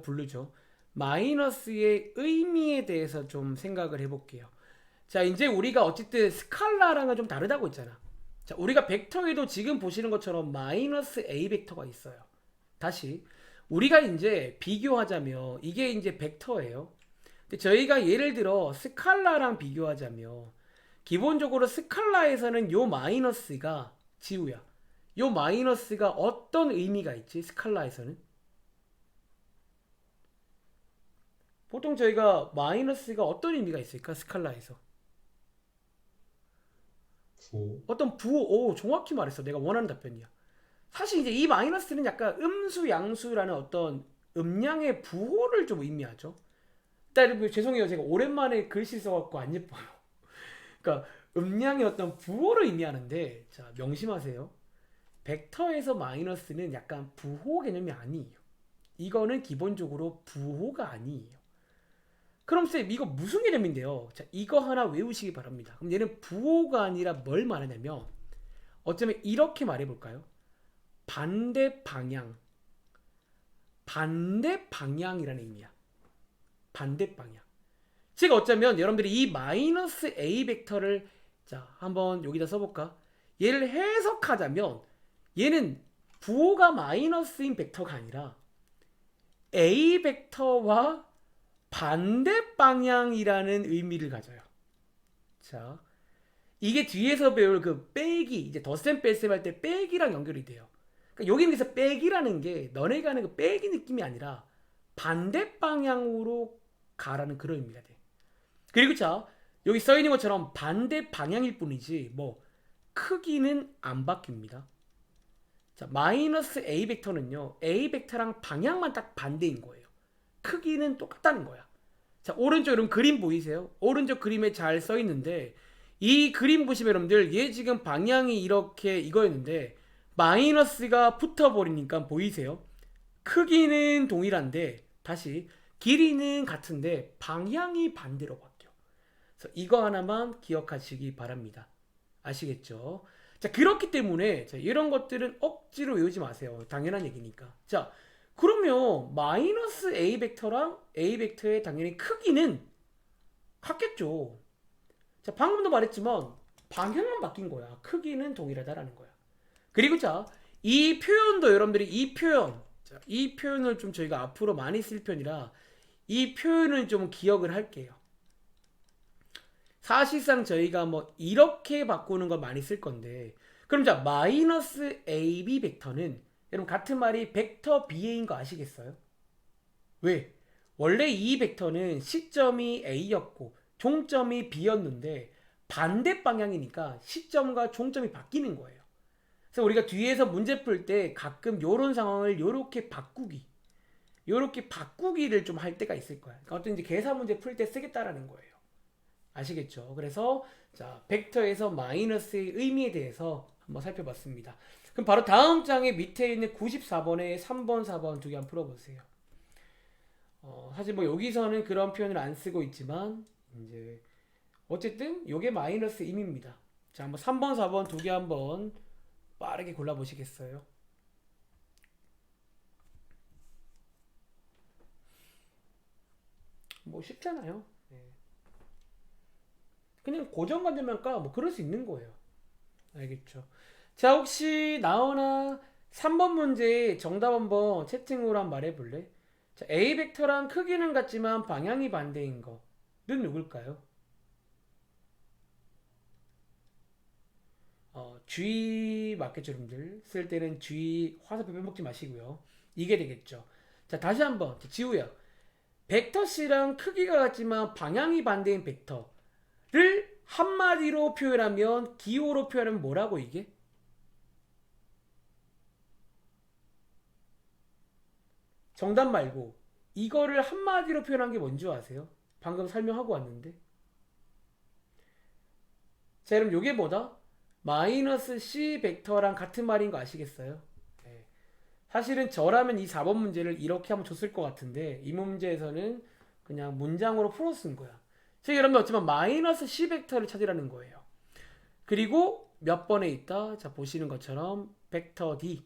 부르죠. 마이너스의 의미에 대해서 좀 생각을 해볼게요. 자, 이제 우리가 어쨌든 스칼라랑은 좀 다르다고 했잖아. 자, 우리가 벡터에도 지금 보시는 것처럼 마이너스 A 벡터가 있어요. 다시 우리가 이제 비교하자면 이게 이제 벡터예요. 근데 저희가 예를 들어 스칼라랑 비교하자면 기본적으로 스칼라에서는 요 마이너스가 지우야. 요 마이너스가 어떤 의미가 있지? 스칼라에서는 보통 저희가 마이너스가 어떤 의미가 있을까? 스칼라에서 어떤 부호, 정확히 말했어. 내가 원하는 답변이야. 사실 이제 이 마이너스는 약간 음수, 양수라는 어떤 음량의 부호를 좀 의미하죠. 일단 죄송해요. 제가 오랜만에 글씨 써갖고 안 예뻐요. 그러니까 음량의 어떤 부호를 의미하는데, 자, 명심하세요. 벡터에서 마이너스는 약간 부호 개념이 아니에요. 이거는 기본적으로 부호가 아니에요. 그럼 쌤 이거 무슨 개념인데요? 자, 이거 하나 외우시기 바랍니다. 그럼 얘는 부호가 아니라 뭘 말하냐면 어쩌면 이렇게 말해볼까요? 반대 방향이라는 의미야. 반대 방향. 즉 어쩌면 여러분들이 이 마이너스 A 벡터를 자 한번 여기다 써볼까? 얘를 해석하자면 얘는 부호가 마이너스인 벡터가 아니라 A 벡터와 반대 방향이라는 의미를 가져요. 자, 이게 뒤에서 배울 그 빼기, 이제 덧셈 뺄셈 할 때 빼기랑 연결이 돼요. 그러니까 여기는 그래서 빼기라는 게 너네가 하는 그 빼기 느낌이 아니라 반대 방향으로 가라는 그런 의미가 돼. 그리고 자, 여기 써 있는 것처럼 반대 방향일 뿐이지 크기는 안 바뀝니다. 자, 마이너스 A 벡터는요. A 벡터랑 방향만 딱 반대인 거예요. 크기는 똑같다는 거야. 자, 오른쪽 여러분 그림 보이세요? 오른쪽 그림에 잘 써 있는데 이 그림 보시면 여러분들 얘 지금 방향이 이렇게 이거였는데 마이너스가 붙어버리니까 보이세요? 크기는 동일한데 다시 길이는 같은데 방향이 반대로 바뀌어. 그래서 이거 하나만 기억하시기 바랍니다. 아시겠죠? 자, 그렇기 때문에 자, 이런 것들은 억지로 외우지 마세요. 당연한 얘기니까. 자, 그러면 마이너스 A 벡터랑 A 벡터의 당연히 크기는 같겠죠. 자, 방금도 말했지만 방향만 바뀐 거야. 크기는 동일하다라는 거야. 그리고 자, 이 표현도 여러분들이 이 표현을 좀 저희가 앞으로 많이 쓸 편이라 이 표현을 좀 기억을 할게요. 사실상 저희가 이렇게 바꾸는 걸 많이 쓸 건데 그럼 자 마이너스 AB 벡터는 여러분 같은 말이 벡터 BA인 거 아시겠어요? 왜? 원래 이 벡터는 시점이 A였고 종점이 B였는데 반대 방향이니까 시점과 종점이 바뀌는 거예요. 그래서 우리가 뒤에서 문제 풀 때 가끔 요런 상황을 요렇게 바꾸기를 좀 할 때가 있을 거야. 그러니까 어떤 이제 계산 문제 풀 때 쓰겠다라는 거예요. 아시겠죠? 그래서 자, 벡터에서 마이너스의 의미에 대해서 한번 살펴봤습니다. 그럼 바로 다음 장의 밑에 있는 94번에 3번, 4번 두 개 한번 풀어보세요. 사실 뭐 여기서는 그런 표현을 안 쓰고 있지만 이제 어쨌든 요게 마이너스 임입니다. 자, 한번 3번, 4번 두 개 한번 빠르게 골라보시겠어요? 뭐 쉽잖아요. 네. 그냥 고정관념할까 뭐 그럴 수 있는 거예요. 알겠죠? 자, 혹시 나오나 3번 문제 정답 한번 채팅으로 한번 말해볼래? 자, A 벡터랑 크기는 같지만 방향이 반대인 거는 누굴까요? G 맞겠죠, 여러분들? 쓸 때는 G 화살표 빼먹지 마시고요. 이게 되겠죠. 자, 다시 한번 지우야. 벡터 C랑 크기가 같지만 방향이 반대인 벡터를 한마디로 표현하면 기호로 표현하면 뭐라고 이게? 정답 말고 이거를 한마디로 표현한 게 뭔지 아세요? 방금 설명하고 왔는데. 자, 그럼 요게 뭐다? 마이너스 C 벡터랑 같은 말인 거 아시겠어요? 네. 사실은 저라면 이 4번 문제를 이렇게 하면 줬을 것 같은데 이 문제에서는 그냥 문장으로 풀어 쓴 거야. 자, 여러분 어쩌면 마이너스 C 벡터를 찾으라는 거예요. 그리고 몇 번에 있다? 자, 보시는 것처럼 벡터 D.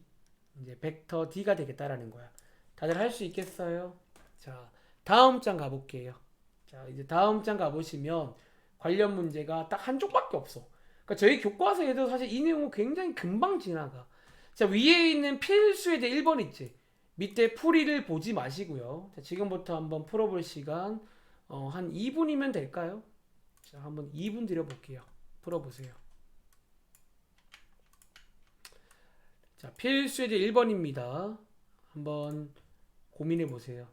이제 벡터 D가 되겠다라는 거야. 다들 할 수 있겠어요? 자, 다음 장 가볼게요. 자, 이제 다음 장 가보시면 관련 문제가 딱 한 쪽밖에 없어. 그러니까 저희 교과서에도 사실 이 내용은 굉장히 금방 지나가. 자, 위에 있는 필수에 대해 1번 있지. 밑에 풀이를 보지 마시고요. 자, 지금부터 한번 풀어볼 시간 한 2분이면 될까요? 자, 한번 2분 드려볼게요. 풀어보세요. 자, 필수에 대해 1번입니다. 한번 고민해 보세요.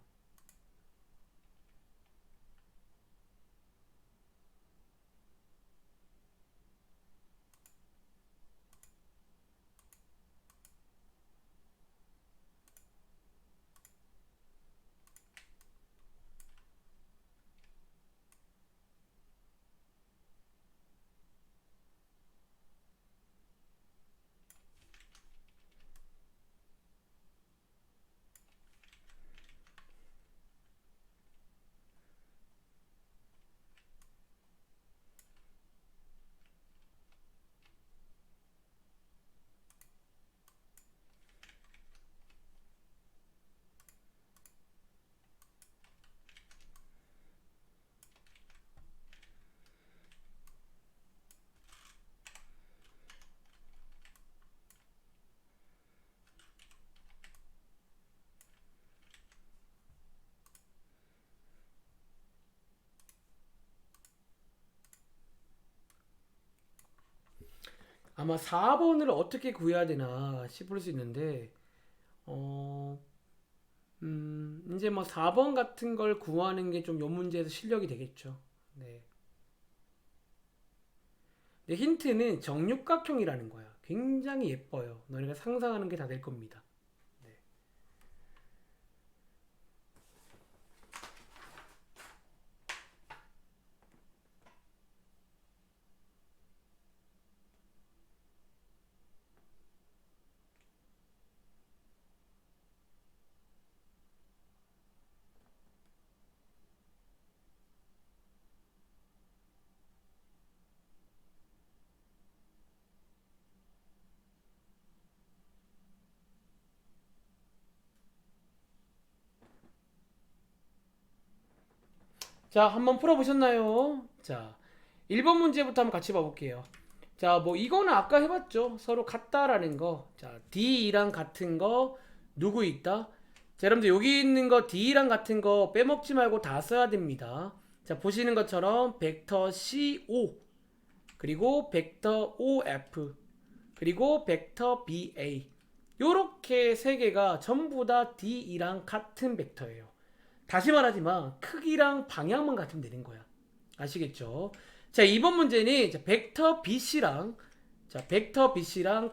아마 4번을 어떻게 구해야 되나 싶을 수 있는데, 어, 이제 뭐 4번 같은 걸 구하는 게 좀 요 문제에서 실력이 되겠죠. 네. 근데 힌트는 정육각형이라는 거야. 굉장히 예뻐요. 너네가 상상하는 게 다 될 겁니다. 네. 자, 한번 풀어보셨나요? 자, 1번 문제부터 한번 같이 봐볼게요. 자, 뭐 이거는 아까 해봤죠. 서로 같다라는 거. 자, D랑 같은 거 누구 있다? 자, 여러분들 여기 있는 거 D랑 같은 거 빼먹지 말고 다 써야 됩니다. 자, 보시는 것처럼 벡터 CO 그리고 벡터 OF 그리고 벡터 BA 요렇게 세 개가 전부 다 D이랑 같은 벡터예요. 다시 말하지만 크기랑 방향만 같으면 되는 거야. 아시겠죠? 자, 이번 문제는 벡터 BC랑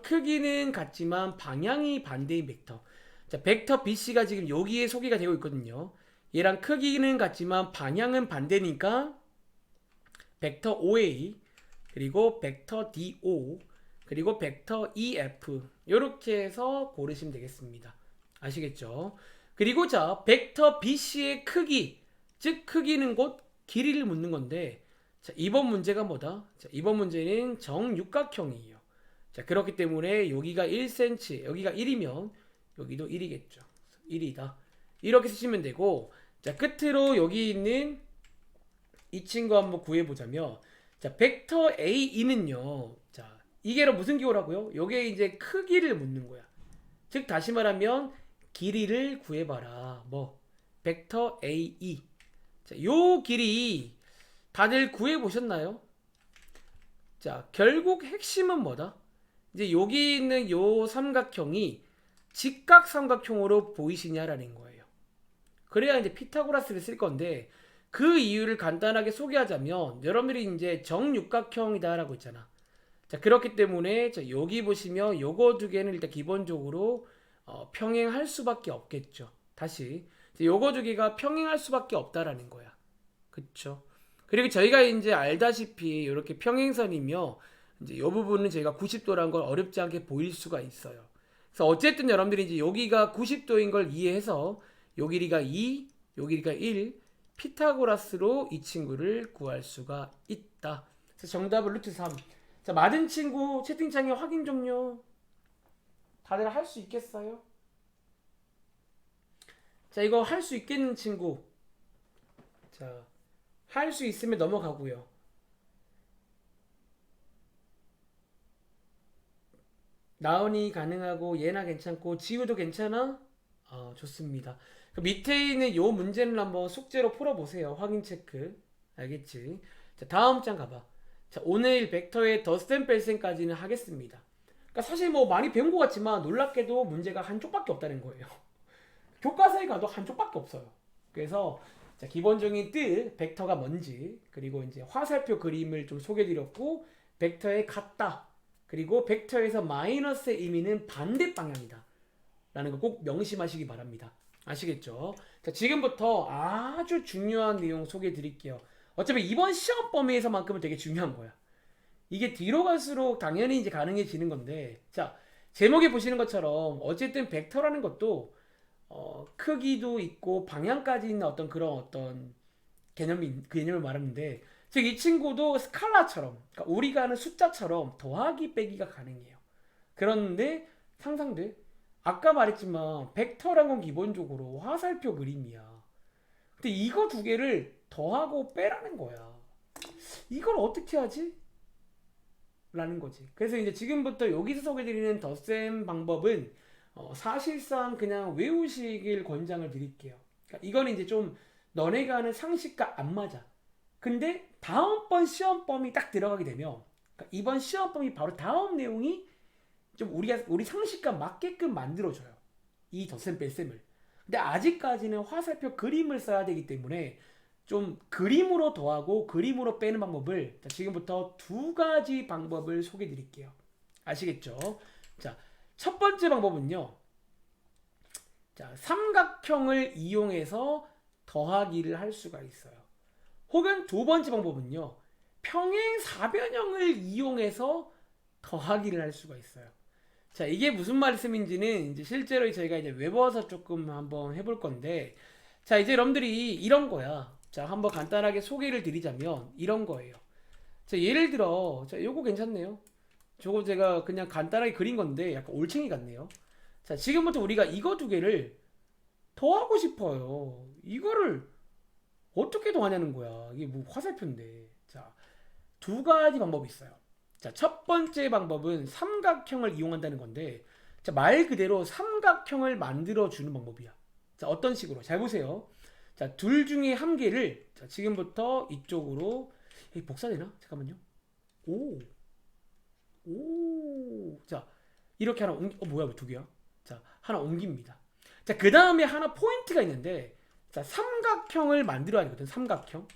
크기는 같지만 방향이 반대인 벡터. 자, 벡터 BC가 지금 여기에 소개가 되고 있거든요. 얘랑 크기는 같지만 방향은 반대니까 벡터 OA 그리고 벡터 DO 그리고 벡터 EF 이렇게 해서 고르시면 되겠습니다. 아시겠죠? 그리고 자, 벡터 BC의 크기, 즉 크기는 곧 길이를 묻는 건데, 자, 이번 문제가 뭐다? 자, 이번 문제는 정육각형이에요. 자, 그렇기 때문에 여기가 1cm, 여기가 1이면 여기도 1이겠죠. 1이다. 이렇게 쓰시면 되고, 자, 끝으로 여기 있는 이 친구 한번 구해보자면, 자, 벡터 AE는요, 자, 이게 무슨 기호라고요? 요게 이제 크기를 묻는 거야. 즉, 다시 말하면, 길이를 구해봐라. 뭐, 벡터 AE. 자, 요 길이 다들 구해보셨나요? 자, 결국 핵심은 뭐다? 이제 여기 있는 요 삼각형이 직각삼각형으로 보이시냐라는 거예요. 그래야 이제 피타고라스를 쓸 건데, 그 이유를 간단하게 소개하자면 여러분들이 이제 정육각형이다라고 했잖아. 자, 그렇기 때문에 자, 여기 보시면 요거 두 개는 일단 기본적으로 평행할 수밖에 없겠죠. 다시 요거 두 개가 평행할 수밖에 없다라는 거야. 그쵸? 그리고 저희가 이제 알다시피 이렇게 평행선이며 이제 이 부분은 저희가 90도라는 걸 어렵지 않게 보일 수가 있어요. 그래서 어쨌든 여러분들이 이제 여기가 90도인 걸 이해해서 요 길이가 2, 요 길이가 1, 피타고라스로 이 친구를 구할 수가 있다. 그래서 정답은 루트 3. 자, 맞은 친구 채팅창에 확인 좀요. 다들 할 수 있겠어요? 자, 이거 할 수 있겠는 친구. 자, 할 수 있으면 넘어가고요. 나은이 가능하고 예나 괜찮고 지우도 괜찮아? 좋습니다. 그 밑에 있는 요 문제를 한번 숙제로 풀어보세요. 확인 체크. 알겠지? 자, 다음 장 가봐. 자, 오늘 벡터의 덧셈 뺄셈까지는 하겠습니다. 그러니까 사실 뭐 많이 배운 것 같지만 놀랍게도 문제가 한쪽밖에 없다는 거예요. 교과서에 가도 한쪽밖에 없어요. 그래서 자, 기본적인 뜻, 벡터가 뭔지, 그리고 이제 화살표 그림을 좀 소개드렸고, 벡터의 같다, 그리고 벡터에서 마이너스의 의미는 반대 방향이다 라는 거 꼭 명심하시기 바랍니다. 아시겠죠? 자, 지금부터 아주 중요한 내용 소개해 드릴게요. 어차피 이번 시험 범위에서만큼은 되게 중요한 거야. 이게 뒤로 갈수록 당연히 이제 가능해지는 건데, 자, 제목에 보시는 것처럼 어쨌든 벡터라는 것도 크기도 있고 방향까지 있는 어떤 그런 어떤 개념을 말하는데, 즉 이 친구도 스칼라처럼, 그러니까 우리가 아는 숫자처럼 더하기 빼기가 가능해요. 그런데 상상돼? 아까 말했지만 벡터란 건 기본적으로 화살표 그림이야. 근데 이거 두 개를 더하고 빼라는 거야. 이걸 어떻게 하지? 라는 거지. 그래서 이제 지금부터 여기서 소개드리는 덧셈 방법은 사실상 그냥 외우시길 권장을 드릴게요. 그러니까 이거는 이제 좀 너네가 하는 상식과 안 맞아. 근데 다음번 시험범위 딱 들어가게 되면, 그러니까 이번 시험범위 바로 다음 내용이 좀 우리 상식과 맞게끔 만들어줘요. 이 덧셈 뺄셈을. 근데 아직까지는 화살표 그림을 써야 되기 때문에 좀 그림으로 더하고 그림으로 빼는 방법을 지금부터 두 가지 방법을 소개해 드릴게요. 아시겠죠? 자, 첫 번째 방법은요. 자, 삼각형을 이용해서 더하기를 할 수가 있어요. 혹은 두 번째 방법은요. 평행사변형을 이용해서 더하기를 할 수가 있어요. 자, 이게 무슨 말씀인지는 이제 실제로 저희가 이제 외워서 조금 한번 해볼 건데, 자, 이제 여러분들이 이런 거야. 자, 한번 간단하게 소개를 드리자면 이런 거예요. 자, 예를 들어, 자, 요거 괜찮네요. 저거 제가 그냥 간단하게 그린 건데 약간 올챙이 같네요. 자, 지금부터 우리가 이거 두 개를 더하고 싶어요. 이거를 어떻게 더하냐는 거야. 이게 뭐 화살표인데. 자, 두 가지 방법이 있어요. 자, 첫 번째 방법은 삼각형을 이용한다는 건데, 자, 말 그대로 삼각형을 만들어 주는 방법이야. 자, 어떤 식으로? 잘 보세요. 자, 둘 중에 한 개를 자, 지금부터 이쪽으로 복사되나? 잠깐만요. 오, 오, 자, 이렇게 하나 뭐야, 두 개야? 하나 옮깁니다. 자, 그 다음에 하나 포인트가 있는데, 자, 삼각형을 만들어야 되거든. 삼각형.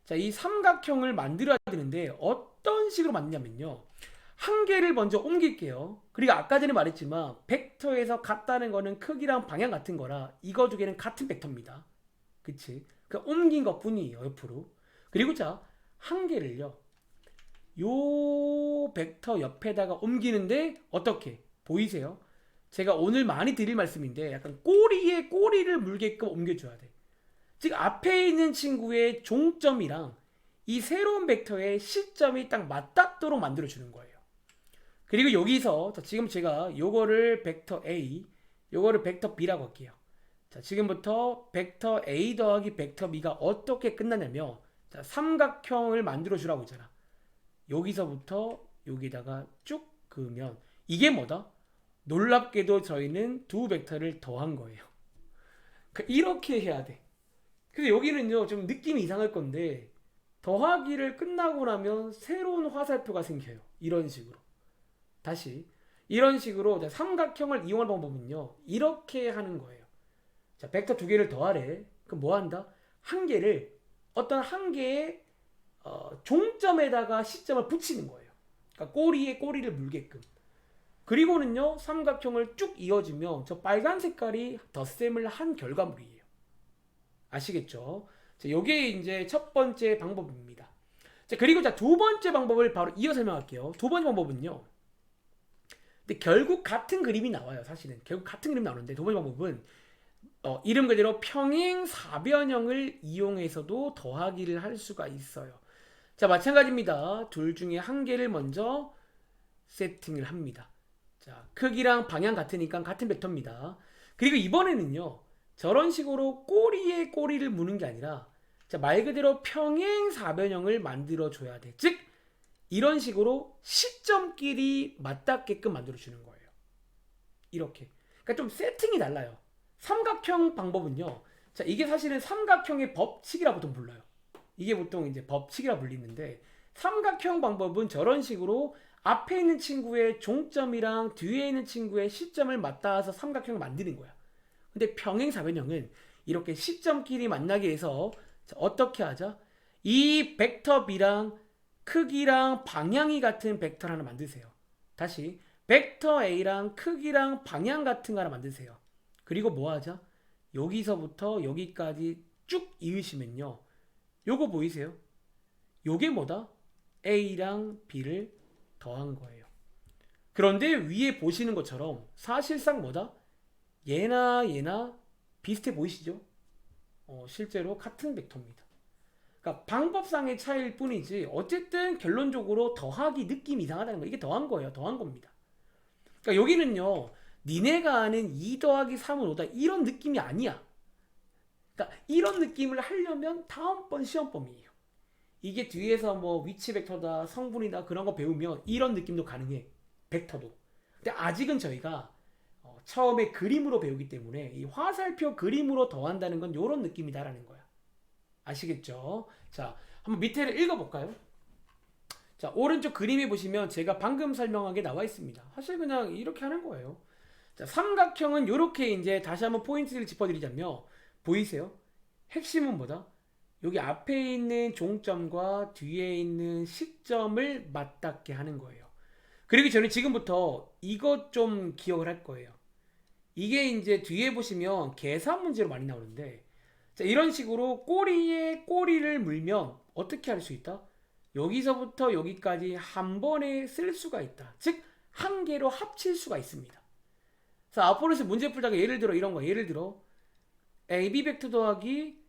자, 이 삼각형을 만들어야 되는데 어떤 식으로 만드냐면요. 한 개를 먼저 옮길게요. 그리고 아까 전에 말했지만 벡터에서 같다는 거는 크기랑 방향 같은 거라 이거 두 개는 같은 벡터입니다. 그치? 그 옮긴 것 뿐이에요. 옆으로. 그리고 자, 한 개를요. 요 벡터 옆에다가 옮기는데 어떻게? 보이세요? 제가 오늘 많이 드릴 말씀인데 약간 꼬리에 꼬리를 물게끔 옮겨줘야 돼. 즉 앞에 있는 친구의 종점이랑 이 새로운 벡터의 시점이 딱 맞닿도록 만들어주는 거예요. 그리고 여기서 자, 지금 제가 요거를 벡터 A, 요거를 벡터 B라고 할게요. 자, 지금부터 벡터 A 더하기 벡터 B가 어떻게 끝나냐면 자, 삼각형을 만들어 주라고 했잖아. 여기서부터 여기다가 쭉 그으면 이게 뭐다? 놀랍게도 저희는 두 벡터를 더한 거예요. 이렇게 해야 돼. 그래서 여기는요 좀 느낌이 이상할 건데 더하기를 끝나고 나면 새로운 화살표가 생겨요. 이런 식으로. 다시 이런 식으로 삼각형을 이용할 방법은요 이렇게 하는 거예요. 자, 벡터 두 개를 더하래. 그럼 뭐 한다? 한 개를 어떤 한 개의 종점에다가 시점을 붙이는 거예요. 그러니까 꼬리에 꼬리를 물게끔. 그리고는요 삼각형을 쭉 이어주면 저 빨간 색깔이 덧셈을 한 결과물이에요. 아시겠죠? 자, 요게 이제 첫 번째 방법입니다. 자, 그리고 자, 두 번째 방법을 바로 이어 설명할게요. 두 번째 방법은요. 근데 결국 같은 그림이 나와요. 사실은 결국 같은 그림이 나오는데 두 번째 방법은 이름 그대로 평행 사변형을 이용해서도 더하기를 할 수가 있어요. 자, 마찬가지입니다. 둘 중에 한 개를 먼저 세팅을 합니다. 자, 크기랑 방향 같으니까 같은 벡터입니다. 그리고 이번에는요. 저런 식으로 꼬리에 꼬리를 무는 게 아니라 자, 말 그대로 평행 사변형을 만들어 줘야 돼. 즉 이런 식으로 시점끼리 맞닿게끔 만들어 주는 거예요. 이렇게. 그러니까 좀 세팅이 달라요. 삼각형 방법은요. 자, 이게 사실은 삼각형의 법칙이라 보통 불러요. 이게 보통 이제 법칙이라 불리는데 삼각형 방법은 저런 식으로 앞에 있는 친구의 종점이랑 뒤에 있는 친구의 시점을 맞닿아서 삼각형을 만드는 거야. 근데 평행사변형은 이렇게 시점끼리 만나게 해서 자, 어떻게 하자? 이 벡터 B랑 크기랑 방향이 같은 벡터를 하나 만드세요. 다시 벡터 A랑 크기랑 방향 같은 거 하나 만드세요. 그리고 뭐 하자? 여기서부터 여기까지 쭉 이으시면요. 요거 보이세요? 요게 뭐다? A랑 B를 더한 거예요. 그런데 위에 보시는 것처럼 사실상 뭐다? 얘나 얘나 비슷해 보이시죠? 실제로 같은 벡터입니다. 그러니까 방법상의 차이일 뿐이지 어쨌든 결론적으로 더하기 느낌이 이상하다는 거. 이게 더한 거예요. 더한 겁니다. 그러니까 여기는요. 니네가 아는 2 더하기 3은 5다 이런 느낌이 아니야. 그러니까 이런 느낌을 하려면 다음번 시험범위예요. 이게 뒤에서 뭐 위치 벡터다 성분이다 그런 거 배우면 이런 느낌도 가능해. 벡터도. 근데 아직은 저희가 처음에 그림으로 배우기 때문에 이 화살표 그림으로 더한다는 건 이런 느낌이다라는 거야. 아시겠죠? 자, 한번 밑에를 읽어볼까요? 자, 오른쪽 그림에 보시면 제가 방금 설명한 게 나와 있습니다. 사실 그냥 이렇게 하는 거예요. 자, 삼각형은 이렇게 이제 다시 한번 포인트를 짚어드리자면 보이세요? 핵심은 뭐다? 여기 앞에 있는 종점과 뒤에 있는 시점을 맞닿게 하는 거예요. 그리고 저는 지금부터 이것 좀 기억을 할 거예요. 이게 이제 뒤에 보시면 계산 문제로 많이 나오는데 자, 이런 식으로 꼬리에 꼬리를 물면 어떻게 할 수 있다? 여기서부터 여기까지 한 번에 쓸 수가 있다. 즉, 한 개로 합칠 수가 있습니다. 자, 앞으로서 문제 풀다가 예를 들어 이런 거. 예를 들어 AB 벡터 더하기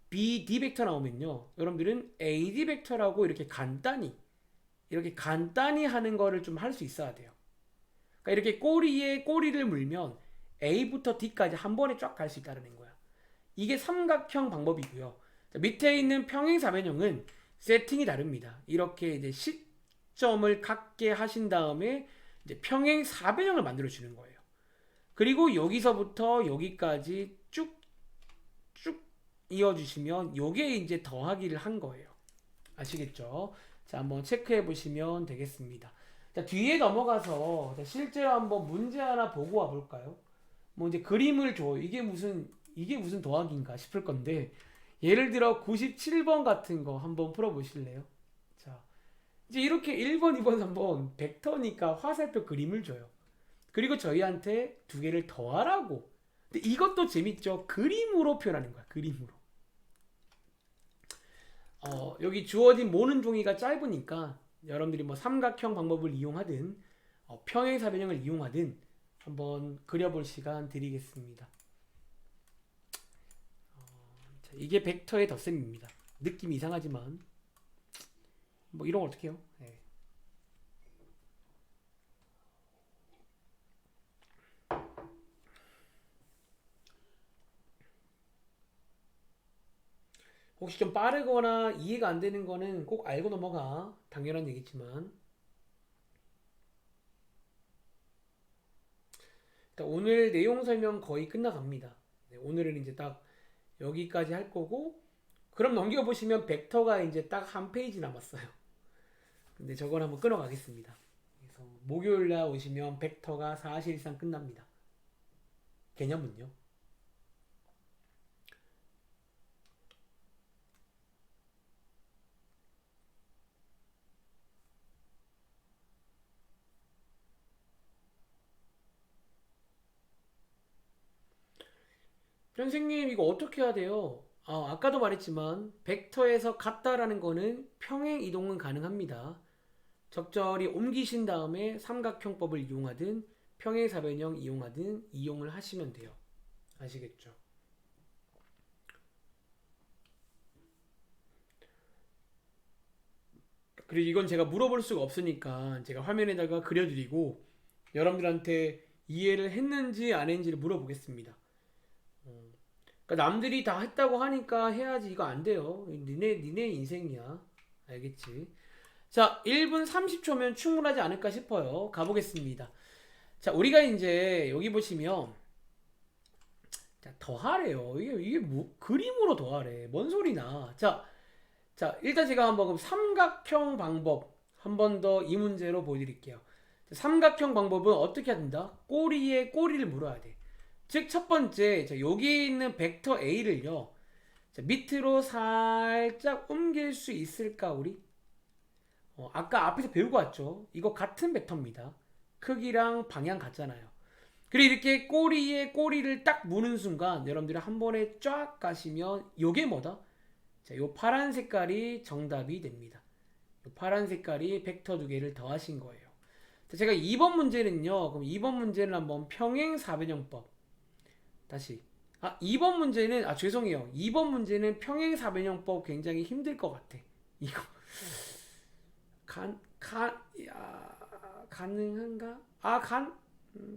BD 벡터 나오면요. 여러분들은 AD 벡터라고 이렇게 간단히 하는 거를 좀 할 수 있어야 돼요. 그러니까 이렇게 꼬리에 꼬리를 물면 A부터 D까지 한 번에 쫙 갈 수 있다는 거야. 이게 삼각형 방법이고요. 자, 밑에 있는 평행사변형은 세팅이 다릅니다. 이렇게 이제 시점을 갖게 하신 다음에 이제 평행사변형을 만들어 주는 거예요. 그리고 여기서부터 여기까지 쭉 이어주시면 요게 이제 더하기를 한 거예요. 아시겠죠? 자, 한번 체크해 보시면 되겠습니다. 자, 뒤에 넘어가서 실제로 한번 문제 하나 보고 와 볼까요? 뭐 이제 그림을 줘. 이게 무슨 더하기인가 싶을 건데 예를 들어 97번 같은 거 한번 풀어 보실래요? 자, 이제 이렇게 1번, 2번, 3번 벡터니까 화살표 그림을 줘요. 그리고 저희한테 두 개를 더하라고. 근데 이것도 재밌죠. 그림으로 표현하는 거야. 그림으로. 여기 주어진 모는 종이가 짧으니까 여러분들이 뭐 삼각형 방법을 이용하든 평행사변형을 이용하든 한번 그려볼 시간 드리겠습니다. 자, 이게 벡터의 덧셈입니다. 느낌이 이상하지만 뭐 이런 거 어떻게 해요? 네. 혹시 좀 빠르거나 이해가 안 되는 거는 꼭 알고 넘어가. 당연한 얘기지만 일단 오늘 내용 설명 거의 끝나갑니다. 네, 오늘은 이제 딱 여기까지 할 거고 그럼 넘겨보시면 벡터가 이제 딱 한 페이지 남았어요. 근데 저걸 한번 끊어가겠습니다. 그래서 목요일날 오시면 벡터가 사실상 끝납니다. 개념은요. 선생님 이거 어떻게 해야 돼요? 아까도 말했지만 벡터에서 같다라는 거는 평행 이동은 가능합니다. 적절히 옮기신 다음에 삼각형법을 이용하든 평행사변형 이용하든 이용을 하시면 돼요. 아시겠죠? 그리고 이건 제가 물어볼 수가 없으니까 제가 화면에다가 그려드리고 여러분들한테 이해를 했는지 안 했는지를 물어보겠습니다. 그러니까 남들이 다 했다고 하니까 해야지 이거 안 돼요. 니네 인생이야. 알겠지? 자, 1분 30초면 충분하지 않을까 싶어요. 가보겠습니다. 자, 우리가 이제 여기 보시면 자, 더하래요. 이게 뭐 그림으로 더하래. 뭔 소리나. 자, 일단 제가 한번 그럼 삼각형 방법 한 번 더 이 문제로 보여드릴게요. 삼각형 방법은 어떻게 해야 된다? 꼬리에 꼬리를 물어야 돼. 즉 첫 번째 자, 여기 있는 벡터 A를요. 자, 밑으로 살짝 옮길 수 있을까 우리? 아까 앞에서 배우고 왔죠. 이거 같은 벡터입니다. 크기랑 방향 같잖아요. 그리고 이렇게 꼬리에 꼬리를 딱 무는 순간 여러분들이 한 번에 쫙 가시면 요게 뭐다? 자, 요 파란 색깔이 정답이 됩니다. 요 파란 색깔이 벡터 두 개를 더하신 거예요. 자, 제가 2번 문제는요. 그럼 2번 문제는 한번 평행사변형법. 다시. 2번 문제는 죄송해요. 2번 문제는 평행사변형법 굉장히 힘들 것 같아. 이거 가능한가?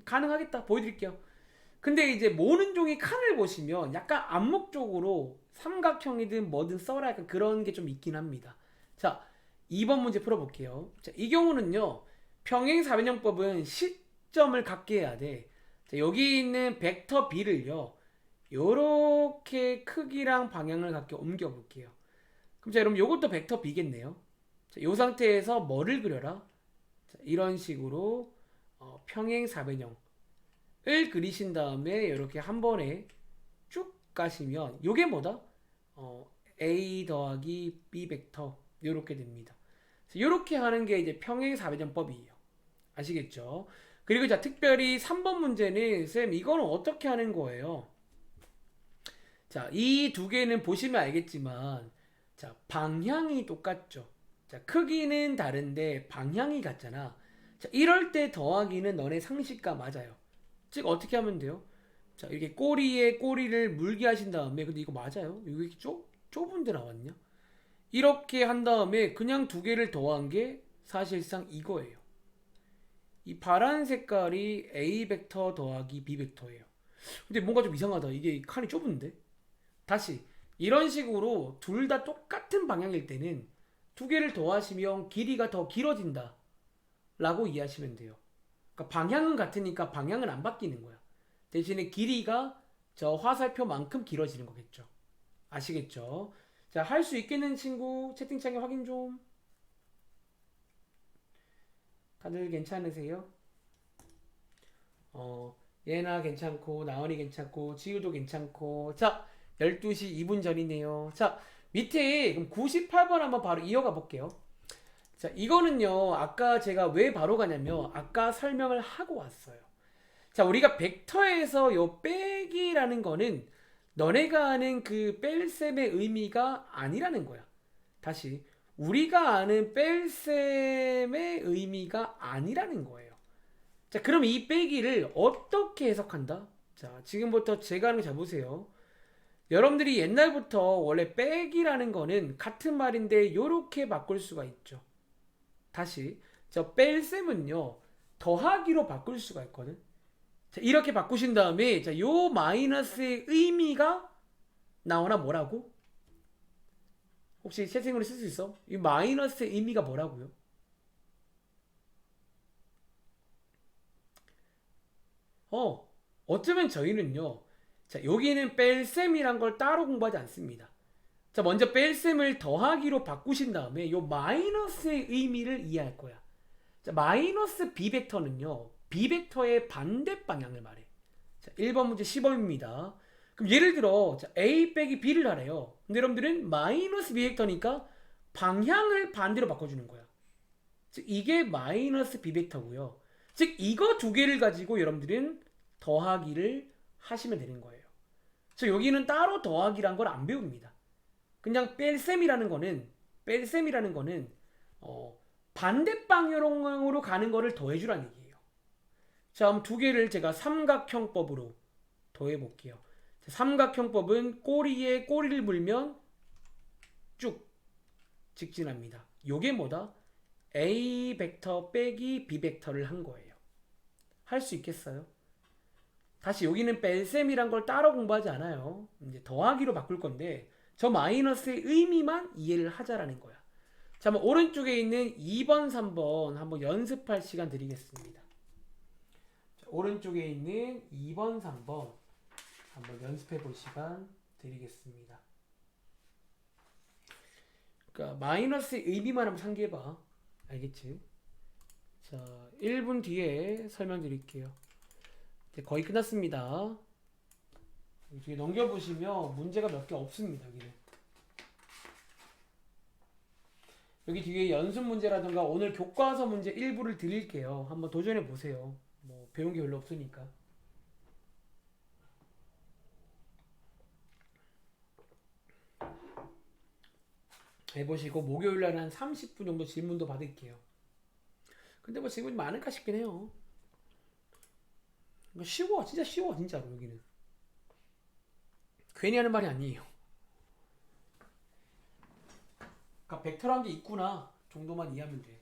가능하겠다. 보여드릴게요. 근데 이제 모는 종이 칸을 보시면 약간 암묵적으로 삼각형이든 뭐든 써라 약간 그런 게 좀 있긴 합니다. 자, 2번 문제 풀어볼게요. 자, 이 경우는요. 평행사변형법은 시점을 갖게 해야 돼. 자, 여기 있는 벡터 B를요. 요렇게 크기랑 방향을 갖게 옮겨 볼게요. 그럼 자, 여러분 요것도 벡터 B겠네요. 자, 요 상태에서 뭐를 그려라? 자, 이런 식으로 평행사변형을 그리신 다음에 이렇게 한 번에 쭉 가시면 요게 뭐다? A 더하기 B 벡터 요렇게 됩니다. 요렇게 하는 게 이제 평행사변형법이에요. 아시겠죠? 그리고 자 특별히 3번 문제는 쌤 이거는 어떻게 하는 거예요? 자, 이 두 개는 보시면 알겠지만 자, 방향이 똑같죠. 자, 크기는 다른데 방향이 같잖아. 자, 이럴 때 더하기는 너네 상식과 맞아요. 즉 어떻게 하면 돼요? 자, 이렇게 꼬리에 꼬리를 물게 하신 다음에 근데 이거 맞아요? 이거 이렇게 좁은데 나왔냐? 이렇게 한 다음에 그냥 두 개를 더한 게 사실상 이거예요. 이 파란 색깔이 A 벡터 더하기 B 벡터예요. 근데 뭔가 좀 이상하다. 이게 칸이 좁은데? 다시 이런 식으로 둘 다 똑같은 방향일 때는 두 개를 더하시면 길이가 더 길어진다 라고 이해하시면 돼요. 그러니까 방향은 같으니까 방향은 안 바뀌는 거야. 대신에 길이가 저 화살표만큼 길어지는 거겠죠. 아시겠죠? 자, 할 수 있겠는 친구 채팅창에 확인 좀. 다들 괜찮으세요? 예나 괜찮고 나은이 괜찮고 지우도 괜찮고. 자, 12시 2분 전이네요. 자, 밑에 그럼 98번 한번 바로 이어가 볼게요. 자, 이거는요. 아까 제가 왜 바로 가냐면 아까 설명을 하고 왔어요. 자, 우리가 벡터에서 요 빼기라는 거는 너네가 아는 그 뺄셈의 의미가 아니라는 거야. 다시 우리가 아는 뺄셈의 의미가 아니라는 거예요. 자, 그럼 이 빼기를 어떻게 해석한다? 자, 지금부터 제가 하는 거 잘 보세요. 여러분들이 옛날부터 원래 빼기라는 거는 같은 말인데 요렇게 바꿀 수가 있죠. 다시 저 뺄셈은요 더하기로 바꿀 수가 있거든. 자, 이렇게 바꾸신 다음에 자, 요 마이너스의 의미가 나오나 뭐라고? 혹시 채팅으로 쓸 수 있어? 이 마이너스의 의미가 뭐라고요? 어, 어쩌면 저희는요. 자, 여기는 뺄셈이란 걸 따로 공부하지 않습니다. 자, 먼저 뺄셈을 더하기로 바꾸신 다음에 요 마이너스의 의미를 이해할 거야. 자, 마이너스 비벡터는요. 비벡터의 반대 방향을 말해. 자, 1번 문제 시범입니다. 그럼 예를 들어 자, A 빼기 B를 하래요. 근데 여러분들은 마이너스 비벡터니까 방향을 반대로 바꿔주는 거야. 즉 이게 마이너스 비벡터고요. 즉 이거 두 개를 가지고 여러분들은 더하기를 하시면 되는 거예요. 즉 여기는 따로 더하기란 걸 안 배웁니다. 그냥 뺄셈이라는 거는 반대 방향으로 가는 거를 더해주라는 얘기예요. 자, 그럼 두 개를 제가 삼각형법으로 더해 볼게요. 삼각형법은 꼬리에 꼬리를 물면 쭉 직진합니다. 요게 뭐다? A 벡터 빼기 B 벡터를 한 거예요. 할 수 있겠어요? 다시 여기는 뺄셈이란 걸 따로 공부하지 않아요. 이제 더하기로 바꿀 건데 저 마이너스의 의미만 이해를 하자라는 거야. 자, 한번 오른쪽에 있는 2번, 3번 한번 연습할 시간 드리겠습니다. 자, 오른쪽에 있는 2번, 3번 한번 연습해 볼 시간 드리겠습니다. 그러니까 마이너스의 의미만 한번 상기해 봐. 알겠지? 자, 1분 뒤에 설명드릴게요. 이제 거의 끝났습니다. 뒤에 넘겨보시면 문제가 몇 개 없습니다. 여기 뒤에 연습 문제라든가 오늘 교과서 문제 일부를 드릴게요. 한번 도전해 보세요. 뭐 배운 게 별로 없으니까. 해보시고 목요일날 한 30분 정도 질문도 받을게요. 근데 뭐 질문이 많을까 싶긴 해요. 쉬워, 진짜 쉬워, 진짜로 여기는. 괜히 하는 말이 아니에요. 그러니까 벡터란 게 있구나 정도만 이해하면 돼.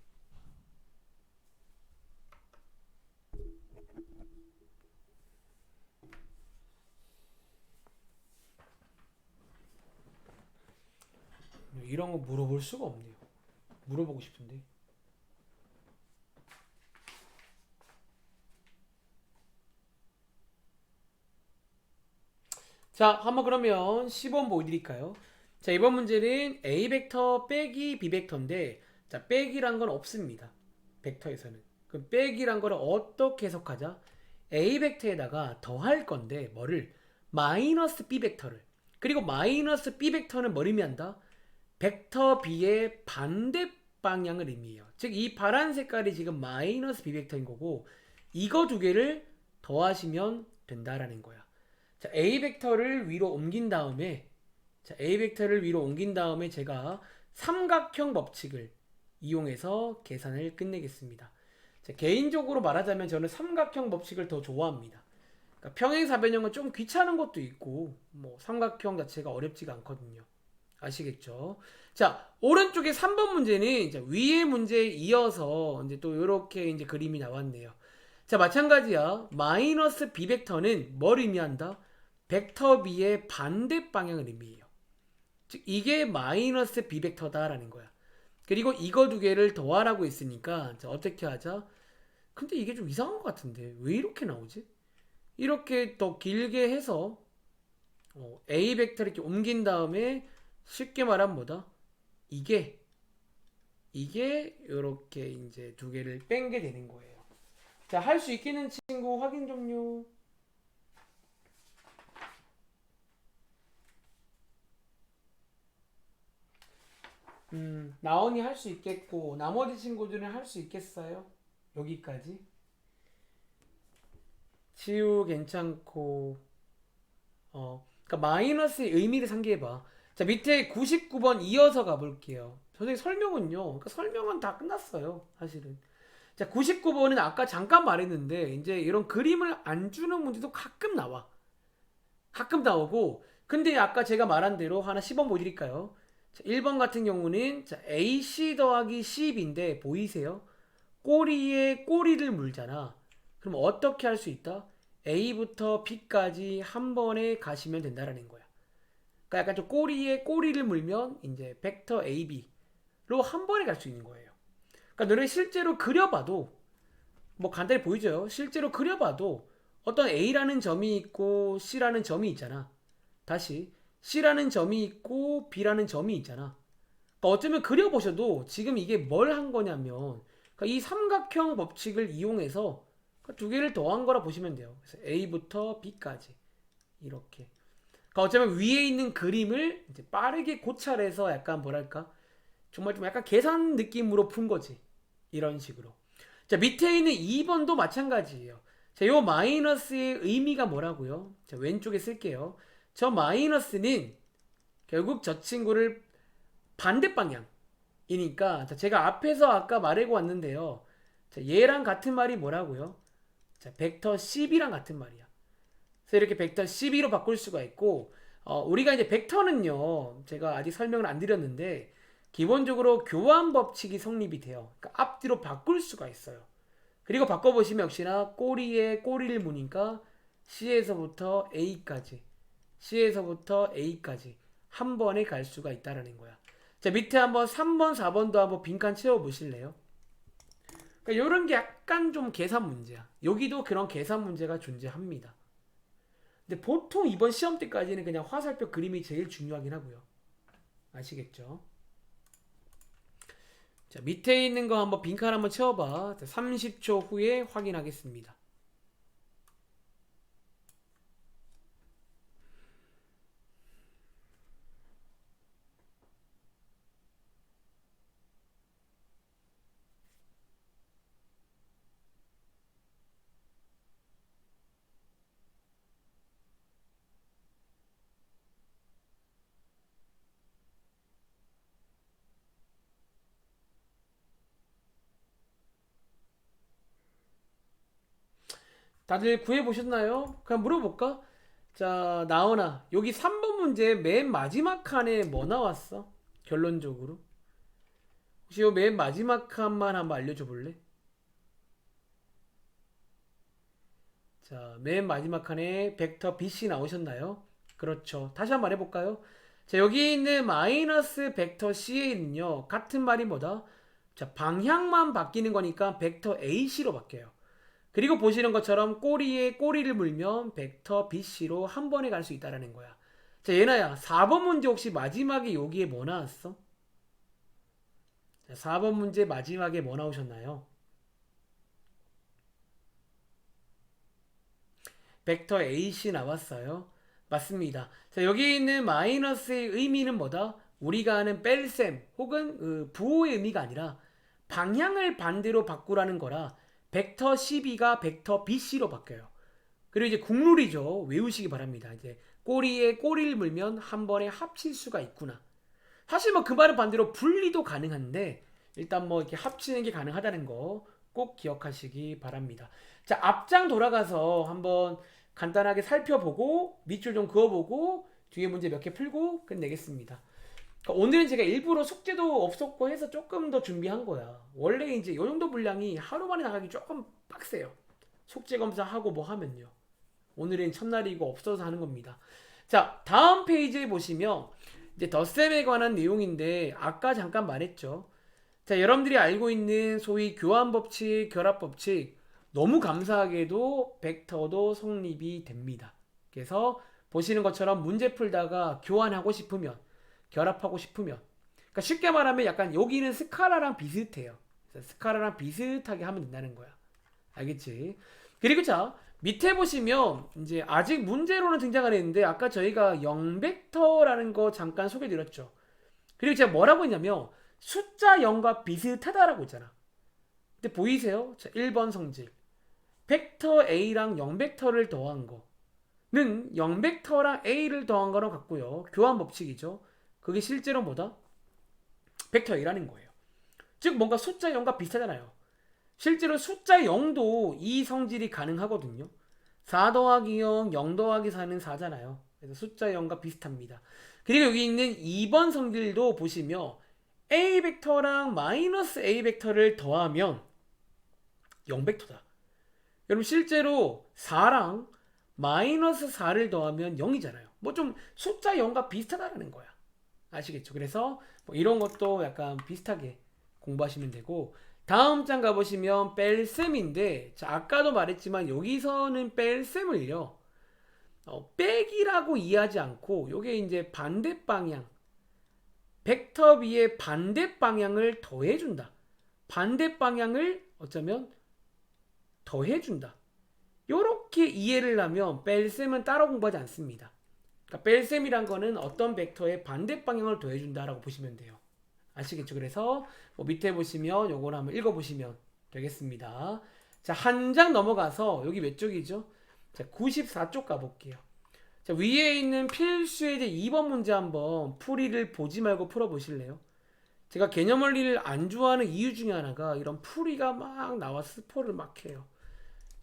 이런 거 물어볼 수가 없네요. 물어보고 싶은데. 자, 한번 그러면 10번 보여드릴까요? 자, 이번 문제는 A 벡터 빼기 B 벡터인데, 자, 빼기란 건 없습니다. 벡터에서는. 그럼 빼기란 거를 어떻게 해석하자? A 벡터에다가 더할 건데, 뭐를? 마이너스 B 벡터를. 그리고 마이너스 B 벡터는 뭘 의미한다? 벡터 B의 반대 방향을 의미해요. 즉, 이 파란 색깔이 지금 마이너스 B 벡터인 거고, 이거 두 개를 더하시면 된다라는 거야. 자, A 벡터를 위로 옮긴 다음에 제가 삼각형 법칙을 이용해서 계산을 끝내겠습니다. 자, 개인적으로 말하자면 저는 삼각형 법칙을 더 좋아합니다. 그러니까 평행사변형은 좀 귀찮은 것도 있고 뭐 삼각형 자체가 어렵지가 않거든요. 아시겠죠? 자, 오른쪽에 3번 문제는 이제 위의 문제에 이어서 이제 또 이렇게 이제 그림이 나왔네요. 자, 마찬가지야. 마이너스 B 벡터는 뭘 의미한다? 벡터 B의 반대 방향을 의미해요. 즉 이게 마이너스 B 벡터다라는 거야. 그리고 이거 두 개를 더하라고 했으니까 자, 어떻게 하자? 근데 이게 좀 이상한 것 같은데 왜 이렇게 나오지? 이렇게 더 길게 해서 A 벡터 이렇게 옮긴 다음에 쉽게 말하면 뭐다? 이게 이렇게 이제 두 개를 뺀 게 되는 거예요. 자, 할 수 있겠는 친구 확인 좀요. 나온이 할 수 있겠고 나머지 친구들은 할 수 있겠어요? 여기까지. 치유 괜찮고 그러니까 마이너스의 의미를 상기해봐. 자, 밑에 99번 이어서 가볼게요. 선생님 설명은요. 그러니까 설명은 다 끝났어요. 사실은. 자, 99번은 아까 잠깐 말했는데 이제 이런 그림을 안 주는 문제도 가끔 나와. 가끔 나오고 근데 아까 제가 말한 대로 하나 10번 보여드릴까요? 자, 1번 같은 경우는 자, AC 더하기 10인데 보이세요? 꼬리에 꼬리를 물잖아. 그럼 어떻게 할 수 있다? A부터 B까지 한 번에 가시면 된다라는 거야. 그러니까 약간 좀 꼬리에 꼬리를 물면 이제 벡터 AB로 한 번에 갈 수 있는 거예요. 그러니까 너네 실제로 그려봐도 뭐 간단히 보이죠? 실제로 그려봐도 어떤 A라는 점이 있고 C라는 점이 있잖아. 다시 C라는 점이 있고 B라는 점이 있잖아. 그러니까 어쩌면 그려보셔도 지금 이게 뭘 한 거냐면 그러니까 이 삼각형 법칙을 이용해서 두 개를 더한 거라 보시면 돼요. 그래서 A부터 B까지 이렇게. 그러니까 어쩌면 위에 있는 그림을 이제 빠르게 고찰해서 약간 뭐랄까 정말 좀 약간 계산 느낌으로 푼 거지. 이런 식으로. 자, 밑에 있는 2번도 마찬가지예요. 자, 요 마이너스의 의미가 뭐라고요? 자, 왼쪽에 쓸게요. 저 마이너스는 결국 저 친구를 반대 방향이니까 자, 제가 앞에서 아까 말하고 왔는데요. 자, 얘랑 같은 말이 뭐라고요? 자, 벡터 12랑 같은 말이야. 그래서 이렇게 벡터 12로 바꿀 수가 있고 우리가 이제 벡터는요. 제가 아직 설명을 안 드렸는데 기본적으로 교환 법칙이 성립이 돼요. 그러니까 앞뒤로 바꿀 수가 있어요. 그리고 바꿔보시면 역시나 꼬리에 꼬리를 무니까 C에서부터 A까지 C에서부터 A까지 한 번에 갈 수가 있다라는 거야. 자, 밑에 한번 3번, 4번도 한번 빈칸 채워보실래요? 그러니까 이런 게 약간 좀 계산 문제야. 여기도 그런 계산 문제가 존재합니다. 근데 보통 이번 시험 때까지는 그냥 화살표 그림이 제일 중요하긴 하고요. 아시겠죠? 자, 밑에 있는 거 한번 빈칸 한번 채워봐. 30초 후에 확인하겠습니다. 다들 구해보셨나요? 그냥 물어볼까? 자, 나오나. 여기 3번 문제 맨 마지막 칸에 뭐 나왔어? 결론적으로. 혹시 요 맨 마지막 칸만 한번 알려줘 볼래? 자, 맨 마지막 칸에 벡터 BC 나오셨나요? 그렇죠. 다시 한번 해볼까요? 자, 여기 있는 마이너스 벡터 C에는요, 같은 말이 뭐다? 자, 방향만 바뀌는 거니까 벡터 AC로 바뀌어요. 그리고 보시는 것처럼 꼬리에 꼬리를 물면 벡터 BC로 한 번에 갈 수 있다는 거야. 자, 예나야, 4번 문제 혹시 마지막에 여기에 뭐 나왔어? 자, 4번 문제 마지막에 뭐 나오셨나요? 벡터 AC 나왔어요. 맞습니다. 자, 여기 있는 마이너스의 의미는 뭐다? 우리가 아는 뺄셈 혹은 부호의 의미가 아니라 방향을 반대로 바꾸라는 거라 벡터 12가 벡터 BC로 바뀌어요. 그리고 이제 국룰이죠. 외우시기 바랍니다. 이제 꼬리에 꼬리를 물면 한 번에 합칠 수가 있구나. 사실 뭐 그 말은 반대로 분리도 가능한데 일단 뭐 이렇게 합치는 게 가능하다는 거 꼭 기억하시기 바랍니다. 자, 앞장 돌아가서 한번 간단하게 살펴보고 밑줄 좀 그어보고 뒤에 문제 몇 개 풀고 끝내겠습니다. 그러니까 오늘은 제가 일부러 숙제도 없었고 해서 조금 더 준비한 거야. 원래 이제 이 정도 분량이 하루 만에 나가기 조금 빡세요. 숙제 검사하고 뭐 하면요. 오늘은 첫날이고 없어서 하는 겁니다. 자, 다음 페이지에 보시면 이제 덧셈에 관한 내용인데 아까 잠깐 말했죠. 자, 여러분들이 알고 있는 소위 교환 법칙, 결합 법칙 너무 감사하게도 벡터도 성립이 됩니다. 그래서 보시는 것처럼 문제 풀다가 교환하고 싶으면 결합하고 싶으면 그러니까 쉽게 말하면 약간 여기는 스카라랑 비슷해요. 그래서 스카라랑 비슷하게 하면 된다는 거야. 알겠지? 그리고 자, 밑에 보시면 이제 아직 문제로는 등장 안 했는데 아까 저희가 0벡터라는 거 잠깐 소개해 드렸죠. 그리고 제가 뭐라고 했냐면 숫자 0과 비슷하다라고 했잖아. 근데 보이세요? 자, 1번 성질. 벡터 A랑 0벡터를 더한 거는 0벡터랑 A를 더한 거랑 같고요. 교환 법칙이죠. 그게 실제로 뭐다? 벡터 A라는 거예요. 즉 뭔가 숫자 0과 비슷하잖아요. 실제로 숫자 0도 이 성질이 가능하거든요. 4 더하기 0, 0 더하기 4는 4잖아요. 그래서 숫자 0과 비슷합니다. 그리고 여기 있는 2번 성질도 보시면 A 벡터랑 마이너스 A 벡터를 더하면 0 벡터다. 여러분 실제로 4랑 마이너스 4를 더하면 0이잖아요. 뭐 좀 숫자 0과 비슷하다는 거야. 아시겠죠? 그래서 뭐 이런 것도 약간 비슷하게 공부하시면 되고, 다음 장 가보시면 뺄셈인데, 자, 아까도 말했지만 여기서는 뺄셈을요 빼기라고 이해하지 않고 요게 이제 반대 방향, 벡터 B의 반대 방향을 더해준다. 반대 방향을 어쩌면 더해준다. 요렇게 이해를 하면 뺄셈은 따로 공부하지 않습니다. 그러니까 뺄셈이란 거는 어떤 벡터의 반대 방향을 더해준다라고 보시면 돼요. 아시겠죠? 그래서 뭐 밑에 보시면 요걸 한번 읽어보시면 되겠습니다. 자, 한 장 넘어가서 여기 몇 쪽이죠? 자, 94쪽 가볼게요. 자, 위에 있는 필수의 2번 문제 한번 풀이를 보지 말고 풀어보실래요? 제가 개념 원리를 안 좋아하는 이유 중에 하나가 이런 풀이가 막 나와 스포를 막 해요.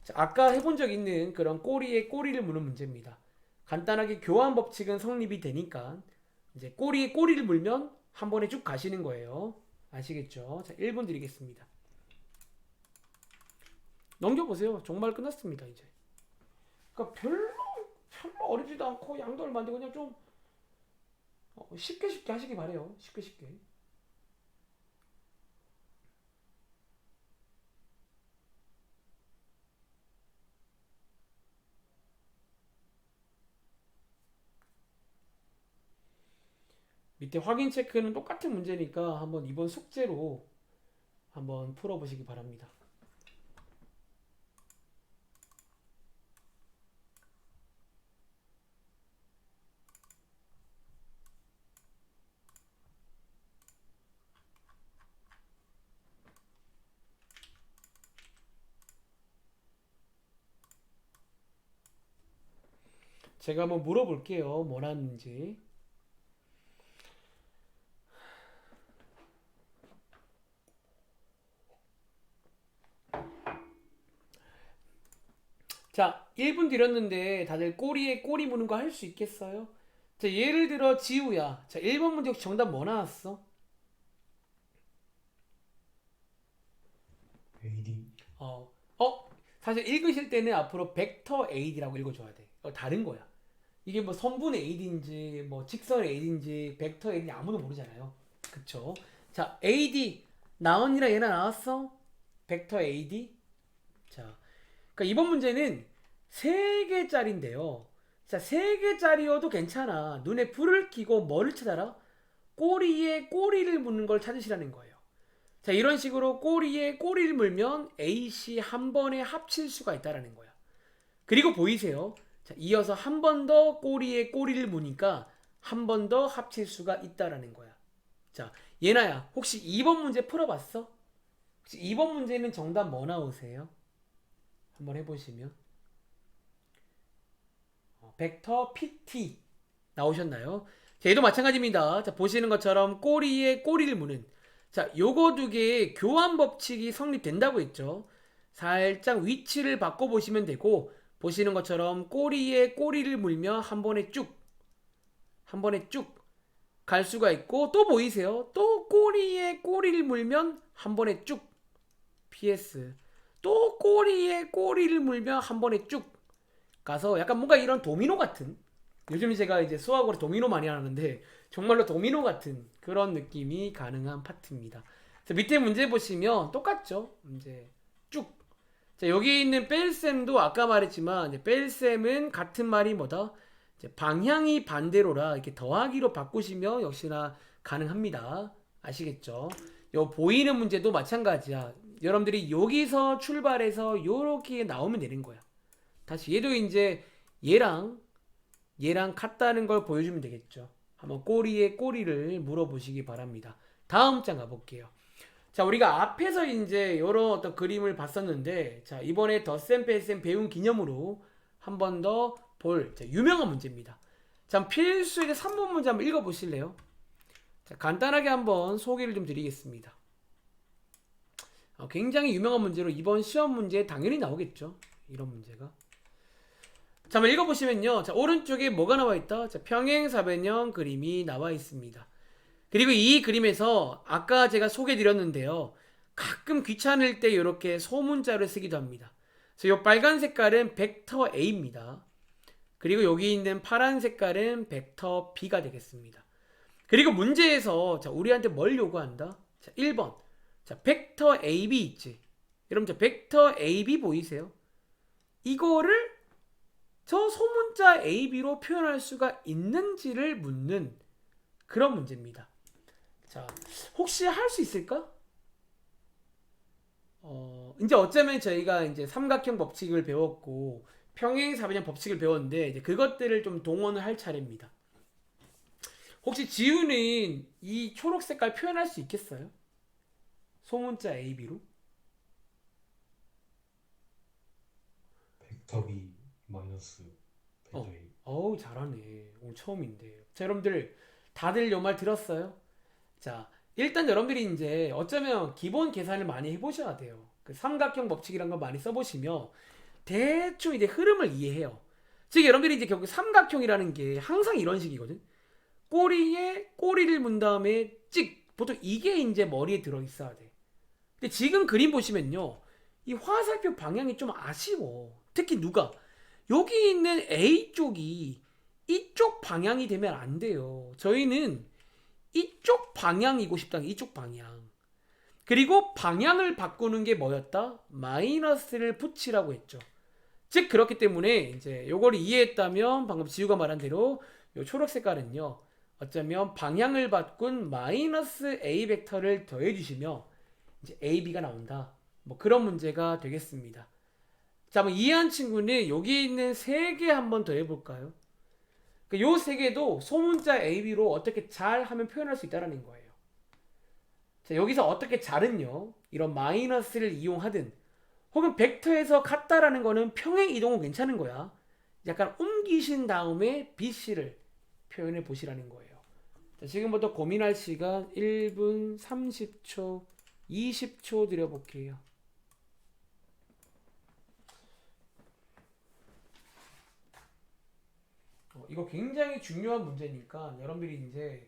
자, 아까 해본 적 있는 그런 꼬리에 꼬리를 무는 문제입니다. 간단하게 교환 법칙은 성립이 되니까 이제 꼬리에 꼬리를 물면 한 번에 쭉 가시는 거예요. 아시겠죠? 자, 1분 드리겠습니다. 넘겨보세요. 정말 끝났습니다, 이제. 그러니까 별로 어렵지도 않고 양도 얼마인데 그냥 좀 쉽게 하시기 바래요. 쉽게. 밑에 확인 체크는 똑같은 문제니까 한번 이번 숙제로 한번 풀어보시기 바랍니다. 제가 한번 물어볼게요. 뭐 나왔는지. 자, 1분 드렸는데 다들 꼬리에 꼬리 무는 거 할 수 있겠어요? 자, 예를 들어 지우야. 자, 1번 문제 혹시 정답 뭐 나왔어? AD. 어, 어, 사실 읽으실 때는 앞으로 벡터 AD라고 읽어줘야 돼. 다른 거야. 이게 뭐 선분 AD인지 뭐 직선 AD인지 벡터 AD인지 아무도 모르잖아요. 그쵸? 자, AD 나온이랑 얘나 나왔어? 벡터 AD. 자, 그러니까 이번 문제는 3개짜리인데요. 자, 3개짜리여도 괜찮아. 눈에 불을 켜고 뭐를 찾아라? 꼬리에 꼬리를 무는 걸 찾으시라는 거예요. 자, 이런 식으로 꼬리에 꼬리를 물면 AC 한 번에 합칠 수가 있다라는 거야. 그리고 보이세요? 자, 이어서 한 번 더 꼬리에 꼬리를 무니까 한 번 더 합칠 수가 있다라는 거야. 자, 예나야, 혹시 2번 문제 풀어봤어? 혹시 2번 문제는 정답 뭐 나오세요? 한번 해보시면 벡터 PT 나오셨나요? 자, 얘도 마찬가지입니다. 자, 보시는 것처럼 꼬리에 꼬리를 무는, 자, 요거 두 개의 교환 법칙이 성립된다고 했죠. 살짝 위치를 바꿔보시면 되고, 보시는 것처럼 꼬리에 꼬리를 물며 한 번에 쭉 갈 수가 있고, 또 보이세요? 또 꼬리에 꼬리를 물면 한 번에 쭉 PS, 또 꼬리에 꼬리를 물며 한 번에 쭉 가서 약간 뭔가 이런 도미노 같은, 요즘 제가 이제 수학으로 도미노 많이 하는데 정말로 도미노 같은 그런 느낌이 가능한 파트입니다. 밑에 문제 보시면 똑같죠. 이제 쭉. 자, 여기 있는 뺄셈도 아까 말했지만 이제 뺄셈은 같은 말이 뭐다? 이제 방향이 반대로라 이렇게 더하기로 바꾸시면 역시나 가능합니다. 아시겠죠? 요 보이는 문제도 마찬가지야. 여러분들이 여기서 출발해서 요렇게 나오면 되는 거야. 다시 얘도 이제 얘랑 같다는 걸 보여주면 되겠죠. 한번 꼬리에 꼬리를 물어보시기 바랍니다. 다음 장 가볼게요. 자, 우리가 앞에서 이제 이런 어떤 그림을 봤었는데, 자, 이번에 덧셈 뺄셈 배운 기념으로 한 번 더 볼 유명한 문제입니다. 자, 필수의 3번 문제 한번 읽어보실래요? 자, 간단하게 한번 소개를 좀 드리겠습니다. 굉장히 유명한 문제로 이번 시험 문제에 당연히 나오겠죠. 이런 문제가. 자, 한번 읽어보시면요. 자, 오른쪽에 뭐가 나와 있다? 자, 평행사변형 그림이 나와 있습니다. 그리고 이 그림에서 아까 제가 소개해 드렸는데요. 가끔 귀찮을 때 이렇게 소문자를 쓰기도 합니다. 그래서 이 빨간 색깔은 벡터 A입니다. 그리고 여기 있는 파란 색깔은 벡터 B가 되겠습니다. 그리고 문제에서 자, 우리한테 뭘 요구한다? 자, 1번. 자, 벡터 AB 있지. 여러분, 자, 벡터 AB 보이세요? 이거를 저 소문자 AB로 표현할 수가 있는지를 묻는 그런 문제입니다. 자, 혹시 할 수 있을까? 이제 어쩌면 저희가 이제 삼각형 법칙을 배웠고 평행사변형 법칙을 배웠는데 이제 그것들을 좀 동원을 할 차례입니다. 혹시 지우는 이 초록 색깔 표현할 수 있겠어요? 소문자 AB로? 벡터 B 마이너스 벡터 A. 어우, 잘하네. 오늘 처음인데. 자, 여러분들 다들 요 말 들었어요? 자, 일단 여러분들이 이제 어쩌면 기본 계산을 많이 해보셔야 돼요. 그 삼각형 법칙이란 거 많이 써보시면 대충 이제 흐름을 이해해요. 즉, 여러분들이 이제 결국 삼각형이라는 게 항상 이런 식이거든. 꼬리에 꼬리를 문 다음에 찍. 보통 이게 이제 머리에 들어 있어야 돼. 근데 지금 그림 보시면요. 이 화살표 방향이 좀 아쉬워. 특히 누가? 여기 있는 A 쪽이 이쪽 방향이 되면 안 돼요. 저희는 이쪽 방향이고 싶다. 이쪽 방향. 그리고 방향을 바꾸는 게 뭐였다? 마이너스를 붙이라고 했죠. 즉 그렇기 때문에 이제 요걸 이해했다면 방금 지우가 말한 대로 요 초록 색깔은요. 어쩌면 방향을 바꾼 마이너스 A 벡터를 더해 주시면 이제 AB가 나온다. 뭐 그런 문제가 되겠습니다. 자, 뭐 이해한 친구는 여기 있는 세 개 한번 더 해볼까요? 요 세 개도 소문자 AB로 어떻게 잘 하면 표현할 수 있다는 거예요. 자, 여기서 어떻게 잘은요, 이런 마이너스를 이용하든, 혹은 벡터에서 같다라는 거는 평행 이동은 괜찮은 거야. 약간 옮기신 다음에 BC를 표현해 보시라는 거예요. 자, 지금부터 고민할 시간 1분 30초, 20초 드려볼게요. 이거 굉장히 중요한 문제니까 여러분들이 이제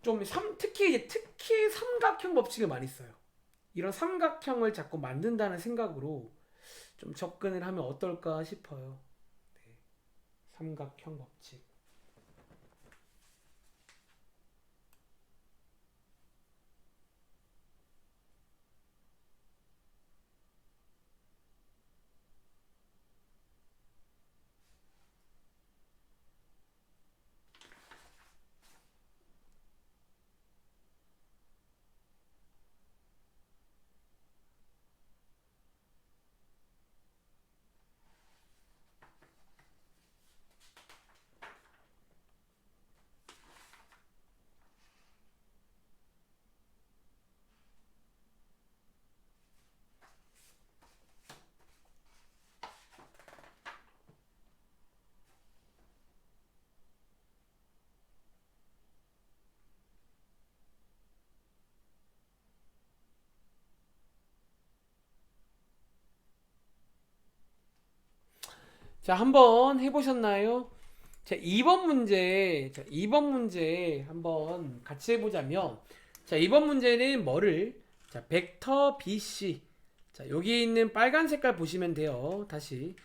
좀 특히 삼각형 법칙을 많이 써요. 이런 삼각형을 자꾸 만든다는 생각으로 좀 접근을 하면 어떨까 싶어요. 네. 삼각형 법칙. 자, 한번 해보셨나요? 자, 2번 문제 한번 같이 해보자면, 자, 2번 문제는 뭐를? 자, 벡터 BC. 자, 여기 있는 빨간 색깔 보시면 돼요. 다시.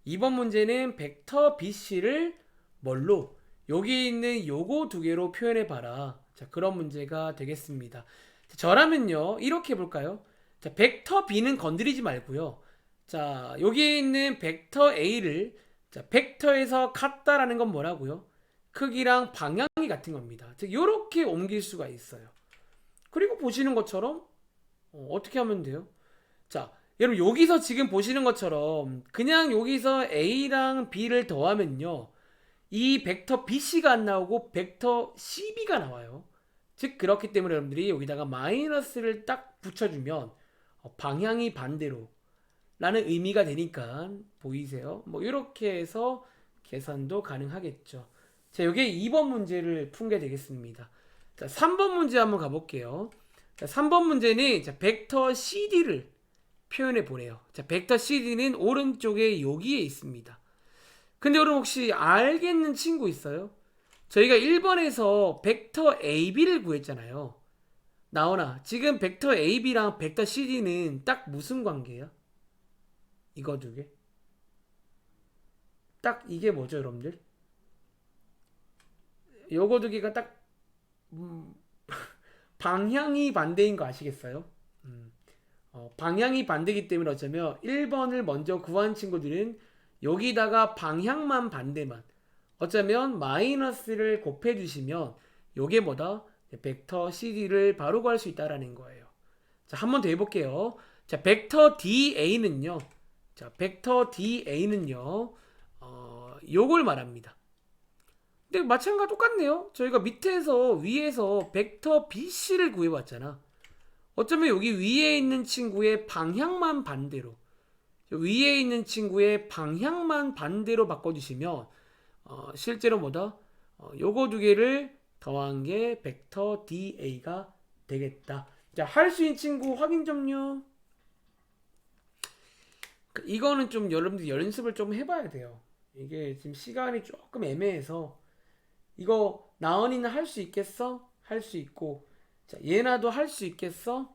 2번 문제는 벡터 BC를 뭘로? 여기 있는 요거 두 개로 표현해 봐라. 자, 그런 문제가 되겠습니다. 자, 저라면요, 이렇게 해볼까요? 자, 벡터 B는 건드리지 말고요. 자, 여기 있는 벡터 A를 자, 벡터에서 같다라는 건 뭐라고요? 크기랑 방향이 같은 겁니다. 즉, 이렇게 옮길 수가 있어요. 그리고 보시는 것처럼 어떻게 하면 돼요? 자, 여러분 여기서 지금 보시는 것처럼 그냥 여기서 A랑 B를 더하면요. 이 벡터 BC가 안 나오고 벡터 CB가 나와요. 즉 그렇기 때문에 여러분들이 여기다가 마이너스를 딱 붙여주면 방향이 반대로 라는 의미가 되니까 보이세요? 뭐 이렇게 해서 계산도 가능하겠죠. 자, 여기에 2번 문제를 푼게 되겠습니다. 자, 3번 문제 한번 가볼게요. 자, 3번 문제는 자, 벡터 CD를 표현해 보래요. 자, 벡터 CD는 오른쪽에 여기에 있습니다. 근데 여러분 혹시 알겠는 친구 있어요? 저희가 1번에서 벡터 AB를 구했잖아요. 나오나 지금 벡터 AB랑 벡터 CD는 딱 무슨 관계야? 이거 두 개. 딱 이게 뭐죠, 여러분들? 요거 두 개가 딱 음, 방향이 반대인 거 아시겠어요? 방향이 반대이기 때문에 어쩌면 1번을 먼저 구한 친구들은 여기다가 방향만 반대만 어쩌면 마이너스를 곱해주시면 요게 뭐다? 벡터 CD를 바로 구할 수 있다라는 거예요. 자, 한 번 더 해볼게요. 자, 벡터 DA는요. 자, 벡터 DA는요. 요걸 말합니다. 근데 마찬가지 똑같네요. 저희가 밑에서 위에서 벡터 BC를 구해봤잖아. 어쩌면 여기 위에 있는 친구의 방향만 반대로 위에 있는 친구의 방향만 반대로 바꿔주시면 실제로 뭐다? 요거 두 개를 더한 게 벡터 DA가 되겠다. 자, 할 수 있는 친구 확인 좀요. 이거는 좀 여러분들 연습을 좀 해봐야 돼요. 이게 지금 시간이 조금 애매해서 이거 나은이는 할 수 있겠어? 할 수 있고 자 예나도 할 수 있겠어?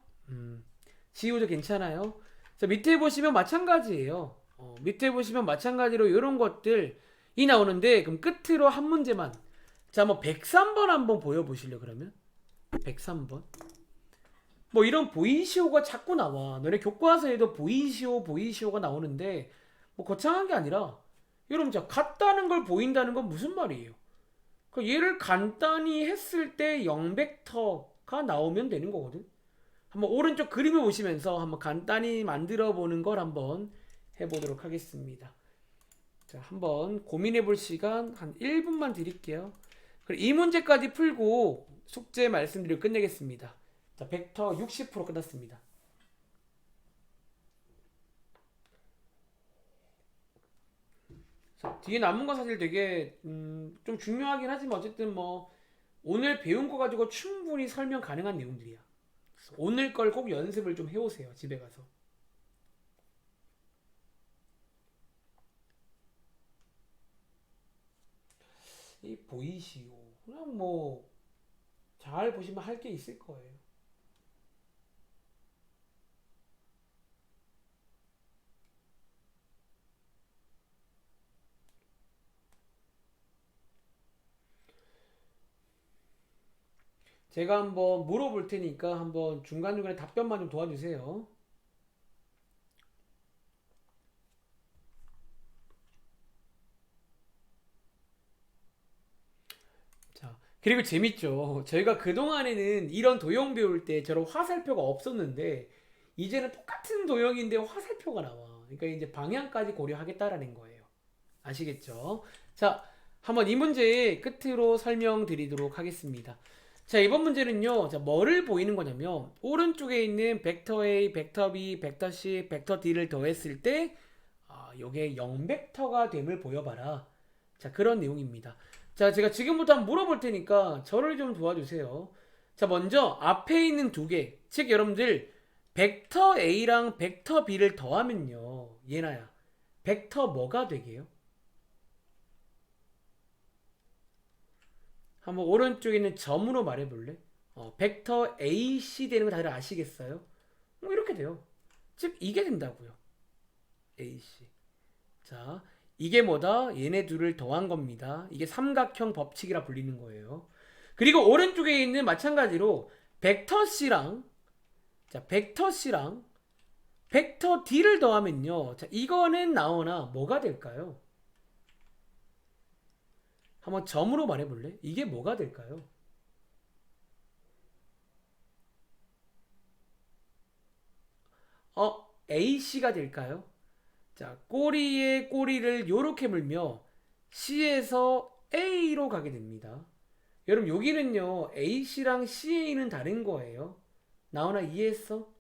지우도 괜찮아요. 자 밑에 보시면 마찬가지예요. 밑에 보시면 마찬가지로 이런 것들이 나오는데 그럼 끝으로 한 문제만 자 뭐 103번 한번 보여보실래요 그러면? 103번 뭐 이런 보이시오가 자꾸 나와. 너네 교과서에도 보이시오가 나오는데 뭐 거창한 게 아니라 여러분 자 같다는 걸 보인다는 건 무슨 말이에요? 그 얘를 간단히 했을 때 0벡터가 나오면 되는 거거든. 한번 오른쪽 그림을 보시면서 한번 간단히 만들어 보는 걸 한번 해보도록 하겠습니다. 자, 한번 고민해 볼 시간 한 1분만 드릴게요. 그리고 이 문제까지 풀고 숙제 말씀드리고 끝내겠습니다. 자, 벡터 60% 끝났습니다. 자, 뒤에 남은 건 사실 되게 좀 중요하긴 하지만 어쨌든 뭐 오늘 배운 거 가지고 충분히 설명 가능한 내용들이야. 그래서 오늘 걸 꼭 연습을 좀 해오세요. 집에 가서. 이 보이시오. 그냥 뭐 잘 보시면 할 게 있을 거예요. 제가 한번 물어볼 테니까 한번 중간중간에 답변만 좀 도와주세요. 자, 그리고 재밌죠. 저희가 그동안에는 이런 도형 배울 때 저런 화살표가 없었는데 이제는 똑같은 도형인데 화살표가 나와. 그러니까 이제 방향까지 고려하겠다라는 거예요. 아시겠죠? 자, 한번 이 문제 끝으로 설명드리도록 하겠습니다. 자, 이번 문제는요. 자, 뭐를 보이는 거냐면 오른쪽에 있는 벡터 A, 벡터 B, 벡터 C, 벡터 D를 더했을 때 요게 0벡터가 됨을 보여봐라. 자, 그런 내용입니다. 자, 제가 지금부터 한번 물어볼 테니까 저를 좀 도와주세요. 자, 먼저 앞에 있는 두 개, 즉 여러분들 벡터 A랑 벡터 B를 더하면요. 얘나야. 벡터 뭐가 되게요? 한번 오른쪽에 있는 점으로 말해볼래? 벡터 AC 되는 거 다들 아시겠어요? 뭐 이렇게 돼요. 즉 이게 된다고요. AC. 자, 이게 뭐다? 얘네 둘을 더한 겁니다. 이게 삼각형 법칙이라 불리는 거예요. 그리고 오른쪽에 있는 마찬가지로 벡터 C랑 자, 벡터 C랑 벡터 D를 더하면요. 자, 이거는 나오나 뭐가 될까요? 한번 점으로 말해볼래? 이게 뭐가 될까요? AC가 될까요? 자, 꼬리에 꼬리를 요렇게 물며 C에서 A로 가게 됩니다. 여러분 여기는요 AC랑 CA는 다른 거예요. 나오나 이해했어?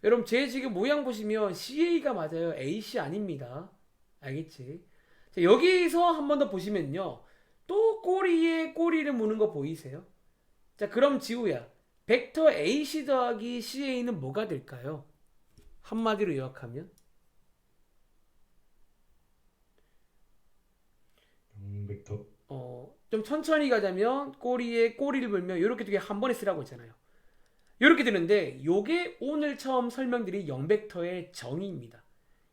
여러분 제 지금 모양 보시면 CA가 맞아요. AC 아닙니다. 알겠지? 자, 여기서 한 번 더 보시면요. 또 꼬리에 꼬리를 무는 거 보이세요? 자 그럼 지우야 벡터 AC 더하기 CA는 뭐가 될까요? 한마디로 요약하면 0벡터. 좀 천천히 가자면 꼬리에 꼬리를 물면 이렇게 두 개 한 번에 쓰라고 했잖아요. 이렇게 되는데 요게 오늘 처음 설명드린 0벡터의 정의입니다.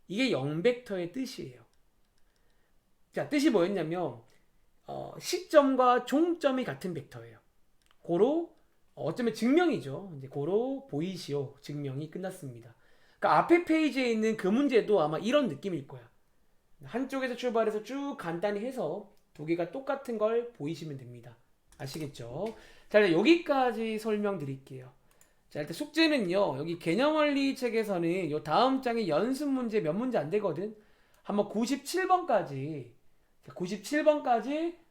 이게 0벡터의 뜻이에요. 자, 뜻이 뭐였냐면 시점과 종점이 같은 벡터예요. 고로 어쩌면 증명이죠. 이제 고로 보이시오. 증명이 끝났습니다. 그러니까 앞에 페이지에 있는 그 문제도 아마 이런 느낌일 거야. 한쪽에서 출발해서 쭉 간단히 해서 두 개가 똑같은 걸 보이시면 됩니다. 아시겠죠? 자, 이제 여기까지 설명드릴게요. 자, 일단 숙제는요. 여기 개념원리 책에서는 요 다음 장에 연습 문제 몇 문제 안 되거든. 한번 97번까지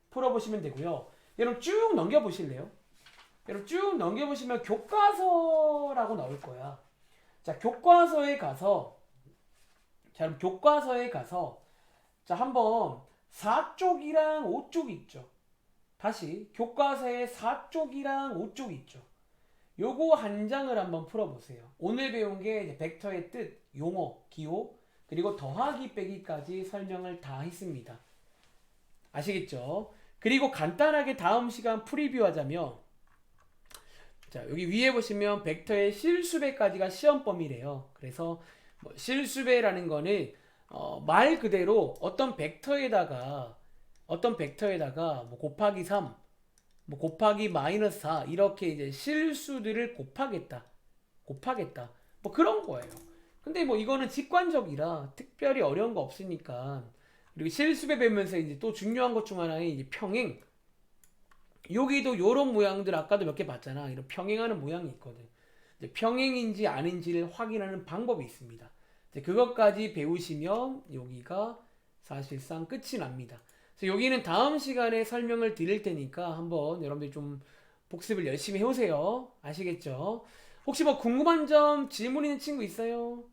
풀어보시면 되고요. 여러분 쭉 넘겨보실래요? 여러분 쭉 넘겨보시면 교과서라고 나올 거야. 자, 교과서에 가서 자, 한번 4쪽이랑 5쪽 있죠. 다시 교과서에 4쪽이랑 5쪽 있죠. 요거 한 장을 한번 풀어보세요. 오늘 배운 게 이제 벡터의 뜻, 용어, 기호, 그리고 더하기 빼기까지 설명을 다 했습니다. 아시겠죠? 그리고 간단하게 다음 시간 프리뷰하자면 자, 여기 위에 보시면 벡터의 실수배까지가 시험 범위래요. 그래서 뭐 실수배라는 거는 말 그대로 어떤 벡터에다가 뭐 곱하기 3, 뭐 곱하기 마이너스 4 이렇게 이제 실수들을 곱하겠다. 뭐 그런 거예요. 근데 뭐 이거는 직관적이라 특별히 어려운 거 없으니까. 그리고 실수배 배우면서 이제 또 중요한 것 중 하나는 이제 평행. 여기도 요런 모양들 아까도 몇 개 봤잖아. 이런 평행하는 모양이 있거든. 이제 평행인지 아닌지를 확인하는 방법이 있습니다. 이제 그것까지 배우시면 여기가 사실상 끝이 납니다. 그래서 여기는 다음 시간에 설명을 드릴 테니까 한번 여러분들 좀 복습을 열심히 해오세요. 아시겠죠? 혹시 뭐 궁금한 점 질문 있는 친구 있어요?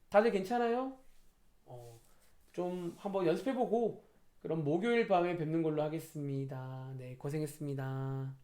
다들 괜찮아요? 좀 한번 연습해보고 그럼 목요일 밤에 뵙는 걸로 하겠습니다. 네, 고생했습니다.